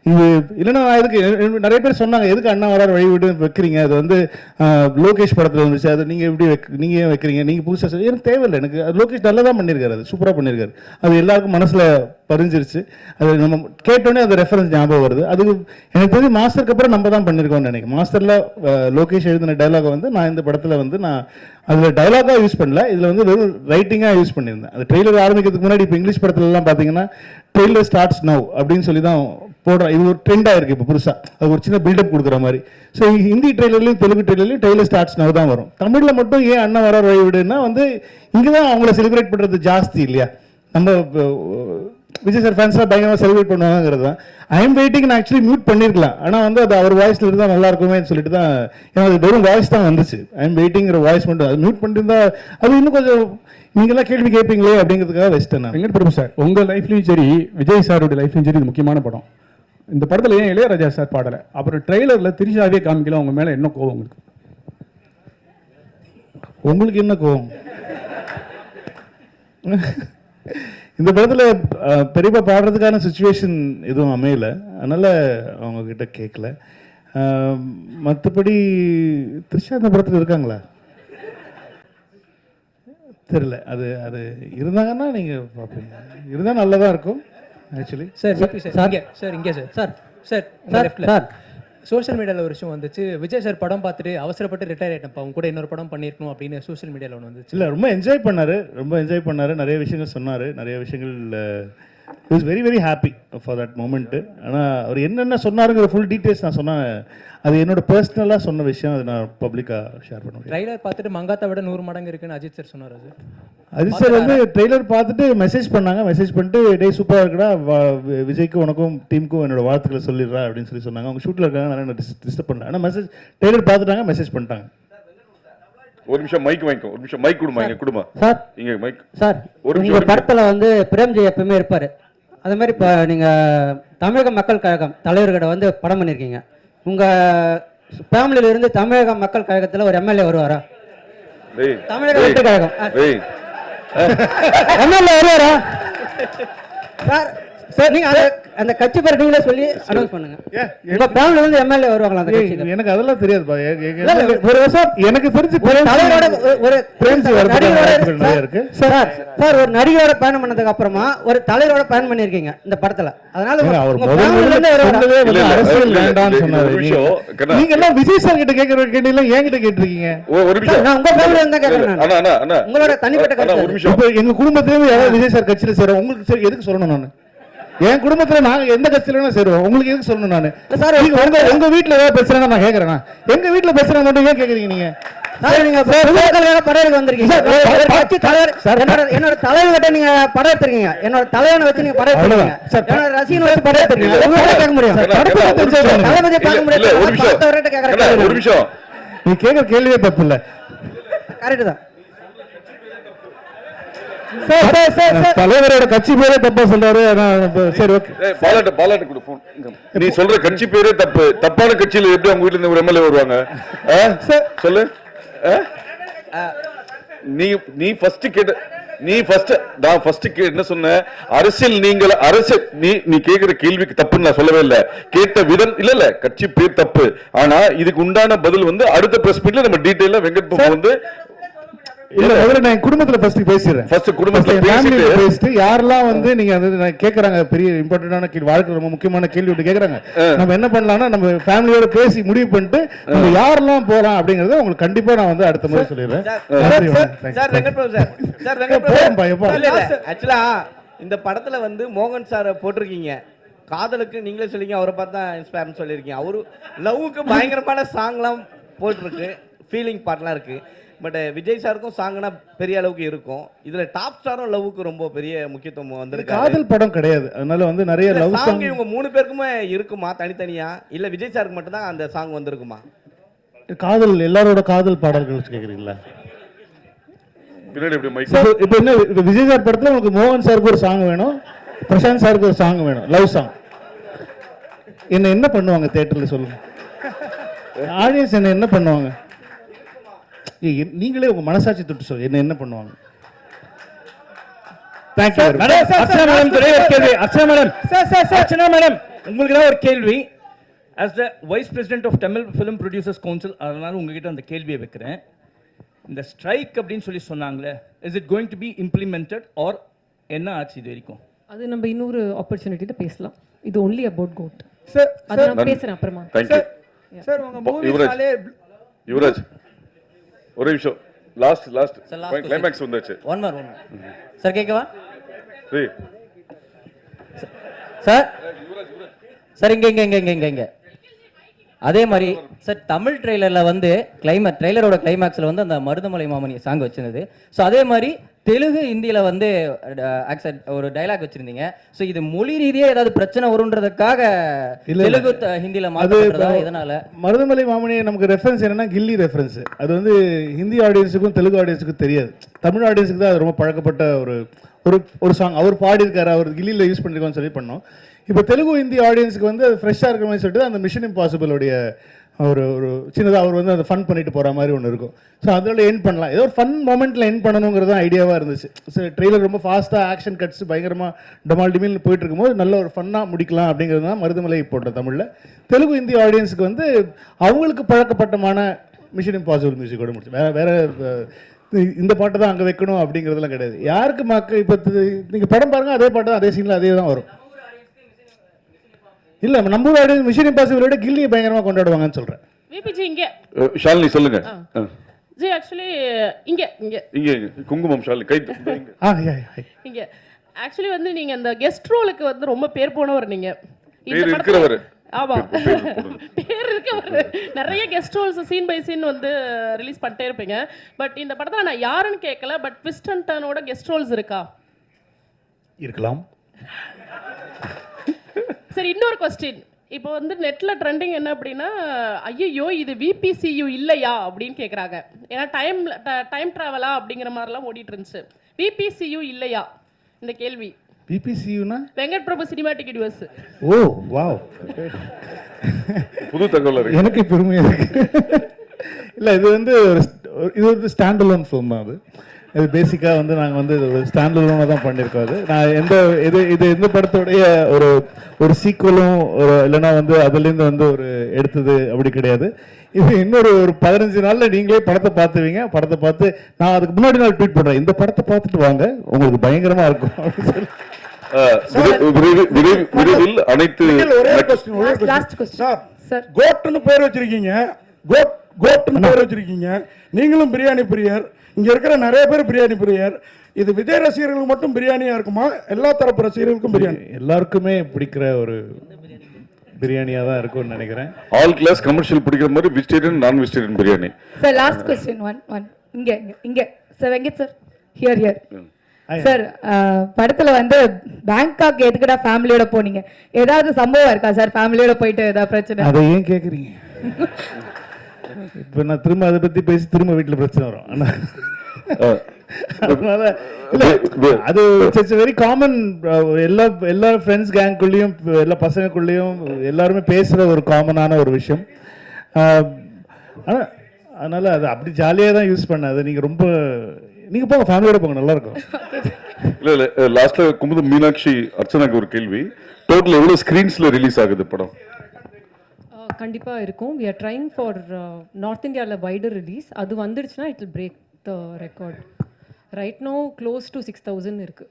இது இல்லைன்னா இதுக்கு நிறைய பேர் சொன்னாங்க எதுக்கு அண்ணா வரார் வழிவிடு வைக்கிறீங்க, அது வந்து லோகேஷ் படத்தில் வந்துச்சு, அது நீங்கள் எப்படி நீங்கள் ஏன் வைக்கிறீங்க, நீங்கள் புதுசாக எனக்கு தேவையில்லை. எனக்கு அது லோகேஷ் நல்லா தான் பண்ணியிருக்காரு, அது சூப்பராக பண்ணியிருக்காரு. அது எல்லாருக்கும் மனசில் பதிஞ்சிருச்சு. அது நம்ம கேட்டோன்னே அந்த ரெஃபரன்ஸ் ஞாபகம் வருது. அது எனக்கு தெரிஞ்சு மாஸ்டருக்கு அப்புறம் நம்ம தான் பண்ணியிருக்கோம்னு நினைக்கிறேன். மாஸ்டரில் லோகேஷ் எழுதின டைலாகை வந்து நான் இந்த படத்தில் வந்து நான் அதில் டைலாகாக யூஸ் பண்ணல, இதில் வந்து வெறும் ரைட்டிங்காக யூஸ் பண்ணியிருந்தேன். அது ட்ரெய்லர் ஆரம்பிக்கிறதுக்கு முன்னாடி இப்போ இங்கிலீஷ் படத்துலலாம் பார்த்தீங்கன்னா ட்ரெய்லர் ஸ்டார்ட்ஸ் நவ் அப்படின்னு சொல்லி தான் போடுறேன். இது ஒரு ட்ரெண்டாக இருக்குது இப்போ புதுசாக. அது ஒரு சின்ன பில்டப் கொடுக்குற மாதிரி. ஸோ ஹிந்தி ட்ரெய்லர்லையும் தெலுங்கு ட்ரெய்லர்லையும் ட்ரெய்லர் ஸ்டார்ட்ஸ் நவ் தான் வரும். தமிழில் மட்டும் ஏன் அண்ணன் வரார் வழிவிடுன்னா வந்து இங்கே தான் அவங்கள செலிப்ரேட் பண்ணுறது ஜாஸ்தி இல்லையா? நம்ம விஜய் சார் ஃபேன்ஸ்லாம் பயங்கரமாக செலிப்ரேட் பண்ணுவாங்கிறது தான். ஐ எம் வெயிட்டிங் நான் ஆக்சுவலி மியூட் பண்ணியிருக்கலாம், ஆனால் வந்து அது அவர் வாய்ஸ்ல இருந்தால் நல்லா இருக்குமே சொல்லிட்டு தான். ஏன்னா அது வெறும் வாய்ஸ் தான் வந்துச்சு. ஐ எம் வெயிட்டிங்கிற வாய்ஸ் மட்டும் அது மியூட் பண்ணியிருந்தா அது இன்னும் கொஞ்சம் நீங்களாம் கேள்வி கேட்பீங்களே அப்படிங்கிறதுக்காக வச்சுட்டேன் நான். வெங்கட் பிரபு சார், உங்கள் லைஃப்லையும் சரி விஜய் சாரோட லைஃப்லையும் சரி இது முக்கியமான படம். இந்த படத்தில் ஏன் இளையராஜா சார் பாடலை, அப்புறம் ட்ரெய்லரில் திரிஷாவே காமிக்கல, உங்க மேலே என்ன கோவம் உங்களுக்கு? உங்களுக்கு என்ன கோவம்? இந்த படத்தில் பெரியப்பா பாடுறதுக்கான சுச்சுவேஷன் எதுவும் அமையல, அதனால் அவங்க கிட்ட கேட்கல. மற்றபடி த்ரிஷா இந்த படத்தில் இருக்காங்களா தெரியல. அது அது இருந்தாங்கன்னா நீங்கள் பார்ப்பீங்க. இருந்தால் நல்லதாக இருக்கும் ஆக்சுவலி. சார் சோஷியல் மீடியாவில் ஒரு விஷயம் வந்துச்சு, விஜய் சார் படம் பார்த்துட்டு அவசரப்பட்டு ரிட்டையர் ஆகிட்டப்பா, அவங்க கூட இன்னொரு படம் பண்ணியிருக்கணும் அப்படின்னு சோஷியல் மீடியாவில் ஒன்று வந்துச்சு. இல்லை ரொம்ப என்ஜாய் பண்ணார், நிறைய விஷயங்கள் சொன்னார், நிறைய விஷயங்கள் is very very happy for that moment. ஆனால் அவர் என்னென்ன சொன்னாருங்கிற ஃபுல் டீட்டெயில்ஸ் நான் சொன்னேன். அது என்னோட பர்சனலாக சொன்ன விஷயம், அது நான் பப்ளிக்காக ஷேர் பண்ண முடியும். ட்ரைலர் பார்த்துட்டு மங்காத்தை விட 100 மடங்கு இருக்குன்னு அஜித் சார் சொன்னார். அஜித் சார் வந்து ட்ரெய்லர் பார்த்துட்டு மெசேஜ் பண்ணிட்டு டே சூப்பராக இருக்குடா, விஜய்க்கும் உனக்கும் டீமுக்கும் என்னோட வாழ்த்துக்களை சொல்லிடுறா அப்படின்னு சொல்லி சொன்னாங்க. அவங்க ஷூட்டில் இருக்காங்க, நிறைய டிஸ்டர்ப் பண்ணாங்க. ஆனால் ட்ரெய்லர் பார்த்துட்டாங்க, மெசேஜ் பண்ணிட்டாங்க. ஒரு நிமிஷம் மைக் வாங்கிக்கோ, ஒரு நிமிஷம் மைக் கொடுமா, இங்க கொடுமா சார். இங்க மைக் சார், ஒரு உங்க படத்துல வந்து பிரேம்ஜி எப்பவுமே இருப்பாரு. அதே மாதிரி இப்போ நீங்க தமிழக மக்கள் கழகம் தலைவர்கிட்ட வந்து படம் பண்ணியிருக்கீங்க. உங்க ஃபேமிலியில இருந்து தமிழக மக்கள் கழகத்துல ஒரு எம்எல்ஏ வருவாரா? தமிழக வெற்றி கழகம் எம்எல்ஏ வருவாரா? சார் சார் நீங்க அந்த கட்சி பேர் நீங்களே சொல்லி அனௌன்ஸ் பண்ணுங்க. உங்க ஃபேமிலில இருந்து எம்எல்ஏ வருவாங்களா அந்த கட்சிக்கு? எனக்கு அதெல்லாம் தெரியாதுப்பா. ஒரு வருஷம் எனக்கு தெரிஞ்சு ஒரு தலைவரோட ஒரு நிறைய இருக்கு சார் ஒரு நடிகரோட பயணம் பண்ணதுக்கு அப்புறமா ஒரு தலைவரோட பயணம் பண்ணிருக்கீங்க இந்த படத்துல. அதனால அவர் உங்க family ல இருந்து முதல்ல இல்ல, அரசியல் இல்ல, வேண்டாம்னு ஒரு சொன்னாரு. நிமிஷம், கண்ணா. நீங்க எல்லாம் விஜய் சார் கிட்ட கேட்கிற கேள்வியெல்லாம் என்கிட்ட கேட்டிருக்கீங்க. ஒரு நிமிஷம். நான் உங்க ஃபேமிலில இருந்து தான் கேக்குறேன். அண்ணா, அண்ணா, அண்ணா. உங்களோட தனிப்பட்ட அண்ணா, கருத்து. ஒரு நிமிஷம். இப்ப எங்க குடும்பத்திலேயே யாராவது விஜய் சார் கட்சியில சேரும், உங்களுக்கு சரி எதுக்கு சொல்லணும் நானு? என் குடும்பத்துல நாங்க எந்த கட்சியில வேணா சேருவோம், உங்களுக்கு எதுக்கு சொல்லணும் நானு? சார் உங்க வீட்டுல ஏதாவது பிரச்சனை நான் கேக்குறேன். எங்க வீட்டுல பிரச்சனை மட்டும் ஏன் கேக்குறீங்க நீங்க? சார் நீங்க பொதுமக்களுக்காக படம் எடுக்க வந்திருக்கீங்க. கட்சி தலைவர் என்னோட தலைவர்கிட்ட நீங்க படம் எடுத்திருக்கீங்க. என்னோட தலைவனை வச்சு நீங்க படம் எடுத்திருக்கீங்க. என்னோட ரசிகனை வச்சு படம் எடுத்திருக்கீங்க. உங்களால கேட்க முடியும். தளபதியை பார்க்க முடியாது. இல்ல, ஒரு நிமிஷம். பார்த்தவர்கிட்ட கேட்கற கண்ணா, கேள்வி. ஒரு நிமிஷம். நீ கேக்குற கேள்வியே தப்பு இல்ல. கரெக்ட் தான். தலைவரோட கட்சி பேரே தப்பா சொல்றாரு. சரி ஓகே. பாலாட்ட கொடு போன். நீ சொல்ற கட்சி பேரே தப்பு. தப்பான கட்சியில எப்படி அவங்க வீட்டுல இருந்து ஒரு எம்எல்ஏ வருவாங்க? சொல்லு. நீ ஃபர்ஸ்ட் கேட்ட நான் ஃபர்ஸ்ட் என்ன சொன்னேன்? அரசியல் நீ கேக்குற கேள்விக்கு தப்புன்னு நான் சொல்லவே இல்ல. கேட்ட விதம் இல்ல கட்சி பேர் தப்பு. ஆனா இதுக்கு உண்டான பதில் வந்து அடுத்த பிரஸ் மீட்ல நம்ம டீடைலா வெங்கட் பாபு வந்து இல்ல முதல்ல நான் குடும்பத்துல ஃபர்ஸ்ட் பேசிடுறேன். ஃபர்ஸ்ட் குடும்பத்துல பேசிட்டு யாரெல்லாம் வந்து நீங்க அது கேக்குறாங்க, பெரிய இம்பார்ட்டன்டான கேள்வி, வாழ்க்கையில ரொம்ப முக்கியமான கேள்வி விட்டு கேக்குறாங்க. நம்ம என்ன பண்ணலாம்னா நம்ம ஃபேமிலியோட பேசி முடிவு பண்ணிட்டு நம்ம யாரெல்லாம் போலாம் அப்படிங்கறத உங்களுக்கு கண்டிப்பா நான் வந்து அடுத்த முறை சொல்லிடுறேன். சார் வெங்கட் பிரபு சார் வெங்கட் பிரபு இல்ல ஆக்சுவலா இந்த படத்துல வந்து மோகன் சார் போட்டிருக்கீங்க. காதலுக்கு நீங்களே சொல்லிங்க, அவரை பார்த்தா இன்ஸ்பயர்னு சொல்லியிருக்கீங்க. அவரு லவ்வுக்கு பயங்கரமான சாங்லாம் போட்டிருக்கு, ஃபீலிங் பாட்லாம் இருக்கு. பட் விஜய் சாருக்கும் சாங்னா பெரிய அளவுக்கு இருக்கும். இதுல டாப் ஸ்டாரும் லவ்வுக்கு ரொம்ப பெரிய முக்கியத்துவம் வந்திருக்கு. காதல் படம் கிடையாது, அதனால வந்து நிறைய லவ் சாங் இவங்க 3 பேருக்குமே இருக்குமா தனித்தனியா, இல்ல விஜய் சாருக்கு மட்டும் தான் அந்த சாங் வந்திருக்குமா? காதல் எல்லாரோட காதல் பாடல்கள் கேக்குறீங்களா? பின்னாடி எப்படி மைக் இப்போ என்ன விஜய் சார் படத்துல உங்களுக்கு மோகன் சாருக்கு ஒரு சாங் வேணும், பிரசாந்த் சாருக்கு ஒரு சாங் வேணும், லவ் சாங். என்ன பண்ணுவாங்க தியேட்டர்ல சொல்லுங்க? ஆடியன்ஸ் என்ன பண்ணுவாங்க? நீங்களே உங்க மனசாட்சி தொட்டு சொல்லுங்க, என்ன பண்ணுவாங்க? அர்ச்சனா மேடம் உங்களுக்கு தான் ஒரு கேள்வி. as the vice president of Tamil film producers council, அதனால உங்ககிட்ட அந்த கேள்வியை வைக்கிறேன். இந்த ஸ்ட்ரைக் அப்படின்னு சொல்லி சொன்னாங்களே, is it going to be implemented or என்ன ஆச்சு இது வரைக்கும்? அது நம்ம இன்னொரு ஆப்பர்ச்சுனிட்டில பேசலாம். இது ஒன்லி அபவுட் கோட். சார் அது நான் பேசுறேன் அப்புறமா. Thank you. சார் உங்க மூவிஸ்னாலே யுவராஜ் ஒரு நிமிஷம். லாஸ்ட் கிளைமாக்ஸ் வந்தாச்சு. ஒன் மோர் சார் கேட்கவா? டேய் சார் இங்க அதே மாதிரி சார் தமிழ் ட்ரெய்லர்ல வந்து ட்ரெய்லரோட கிளைமேக்ஸ்ல வந்து அந்த மருதமலை மாமணி சாங் வச்சிருந்தது. ஸோ அதே மாதிரி தெலுங்கு ஹிந்தியில வந்து ஒரு டைலாக் வச்சிருந்தீங்க. ஸோ இது மொழி ரீதியாக ஏதாவது பிரச்சனை வரும்ன்றதுக்காக தெலுங்கு ஹிந்தியில மாற்றப்படுறதா? இதனால மருதமலை மாமணி நமக்கு ரெஃபரன்ஸ் என்னன்னா கில்லி ரெஃபரன்ஸ். அது வந்து ஹிந்தி ஆடியன்ஸுக்கும் தெலுங்கு ஆடியன்ஸுக்கும் தெரியாது. தமிழ் ஆடியன்ஸுக்கு தான் அது ரொம்ப பழக்கப்பட்ட ஒரு சாங். அவர் பாடியிருக்காரு, அவர் கில்லியில் யூஸ் பண்ணிருக்கோன்னு சொல்லி பண்ணோம். இப்போ தெலுங்கு ஹிந்தி ஆடியன்ஸுக்கு வந்து அது ஃப்ரெஷ்ஷாக இருக்கிற மாதிரி சொல்லிட்டு அந்த மிஷன் இம்பாசிபிளுடைய ஒரு சின்னதாக அவர் வந்து அதை ஃபன் பண்ணிட்டு போகிற மாதிரி ஒன்று இருக்கும். ஸோ அதில் எண்ட் பண்ணலாம், ஏதோ ஒரு ஃபன் மொமெண்ட்டில் எண்ட் பண்ணணுங்கிறது தான் ஐடியாவாக இருந்துச்சு. ஸோ ட்ரெய்லர் ரொம்ப ஃபாஸ்ட்டாக ஆக்ஷன் கட்ஸ் பயங்கரமாக டமால் டிமில்னு போயிட்டு இருக்கும்போது நல்ல ஒரு ஃபன்னாக முடிக்கலாம் அப்படிங்கிறது தான் மருதமலை போட்ட தமிழில். தெலுங்கு ஹிந்தி ஆடியன்ஸுக்கு வந்து அவங்களுக்கு பழக்கப்பட்டமான மிஷன் இம்பாசிபிள் மியூசிக்கோட முடிச்சு வேற இந்த பாட்டை தான் அங்கே வைக்கணும் அப்படிங்கிறதுலாம் கிடையாது. யாருக்கு மக்கள் இப்போ நீங்கள் படம் பாருங்கள், அதே பாட்டு தான் அதே சீனில் அதே தான் வரும். இல்ல நம்ம ஆடியன்ஸ் மிஷன் இம்பாசிபிளோட கில்லியை பயங்கரமா கொண்டாடுவாங்கன்னு சொல்றேன். விபிஜி இங்க ஷாலினி சொல்லுங்க. ஜி ஆக்சுவலி இங்க குங்குமம் ஷாலினி கை இங்க ஆக்சுவலி வந்து நீங்க அந்த கெஸ்ட் ரோலுக்கு வந்து ரொம்ப பேர் போனவர் நீங்க. இந்த படத்துல ஆமா பேர் இருக்கவர். நிறைய guest roles scene by scene வந்து ரிலீஸ் பண்ணிட்டே இருப்பீங்க. பட் இந்த படத்துல நான் யாருன்னு கேட்கல, பட் ட்விஸ்ட் அண்ட் டர்னோட கெஸ்ட் ரோல்ஸ் இருக்கா? இருக்கலாம். சரி, இன்னொரு கொஸ்டின். இப்போ வந்து நெட்ல ட்ரெண்டிங் என்ன அப்படின்னா, ஐயோ இது விபிசியு இல்லையா அப்படின்னு கேட்குறாங்க. ஏன்னா டைம் ட்ராவலா அப்படிங்கிற மாதிரிலாம் ஓடிட்டு இருந்துச்சு. விபிசியு இல்லையா இந்த கேள்வி? விபிசியுனா வெங்கட் பிரபு சினிமாட்டிக் யூனிவர்ஸ். ஓ வாவ், புது தகவல் எனக்கு பெருமையா இருக்கு. இல்லை இது வந்து இது வந்து ஸ்டாண்ட் அலோன் ஃபிலிம் தான். அது இது பேசிக்காக வந்து நாங்கள் வந்து ஸ்டாண்டர்டாக தான் பண்ணியிருக்கோம். அது நான் எந்த படத்துடைய ஒரு சீக்குவலும் இல்லைன்னா வந்து அதுலேருந்து வந்து ஒரு எடுத்தது அப்படி கிடையாது. இது இன்னொரு 15 நாளில் நீங்களே படத்தை பார்த்துவீங்க. படத்தை பார்த்து நான் அதுக்கு முன்னாடி நாள் ட்வீட் பண்ணுறேன், இந்த படத்தை பார்த்துட்டு வாங்க உங்களுக்கு பயங்கரமாக இருக்கும் அப்படின்னு சொல்லி. விரைவில் அனைத்து கோட்னு பேர் வச்சிருக்கீங்க, கோட்னு பேர் வச்சிருக்கீங்க. நீங்களும் பிரியாணி பிரியர், இங்க இருக்கிற நிறைய பேர் பிரியாணி பிரியர். இது விஜய் ரசிகர்களுக்கு மட்டும் பிரியாணியா இருக்குமா, எல்லா தரப்பு ரசிகர்களுக்கும் பிரியாணி? எல்லாருக்குமே பிடிக்கிற ஒரு பிரியாணியா தான் இருக்கும்னு நினைக்கிறேன். ஆல் கிளாஸ் கமர்ஷியல் பிடிக்கிற மாதிரி vegetarian non vegetarian biryani. Sir last question one இங்க sir Venkat sir here sir படத்துல வந்து பேங்காக் எதுக்குடா ஃபேமிலியோட போனீங்க? ஏதாவது சம்பவம் இருக்கா சார் ஃபேமிலியோட போயிட்டு ஏதாவது பிரச்சனை? அதை ஏன் கேக்குறீங்க? இப்போ நான் திரும்ப அதை பத்தி பேசி திரும்ப வீட்டில் பிரச்சனை வரும். அதனால அது இட்ஸ் வெரி காமன். எல்லா ஃப்ரெண்ட்ஸ் கேங்குள்ளேயும் எல்லா பசங்களுக்குள்ளேயும் எல்லாருமே பேசுகிற ஒரு காமனான ஒரு விஷயம். அதனால அது அப்படி ஜாலியாக தான் யூஸ் பண்ண. அதை நீங்கள் போங்க, ஃபேமிலியோட போங்க, நல்லா இருக்கும். இல்லை லாஸ்ட்ல குமுதம் மீனாட்சி அர்ச்சனாக்கு ஒரு கேள்வி, டோட்டல் எவ்வளோ ஸ்க்ரீன்ஸில் ரிலீஸ் ஆகுது படம்? கண்டிப்பாக இருக்கும். We are trying for north இந்தியாவில் வைடர் ரிலீஸ். அது வந்துடுச்சுன்னா it will break the record. Right no close to 6,000 இருக்குது.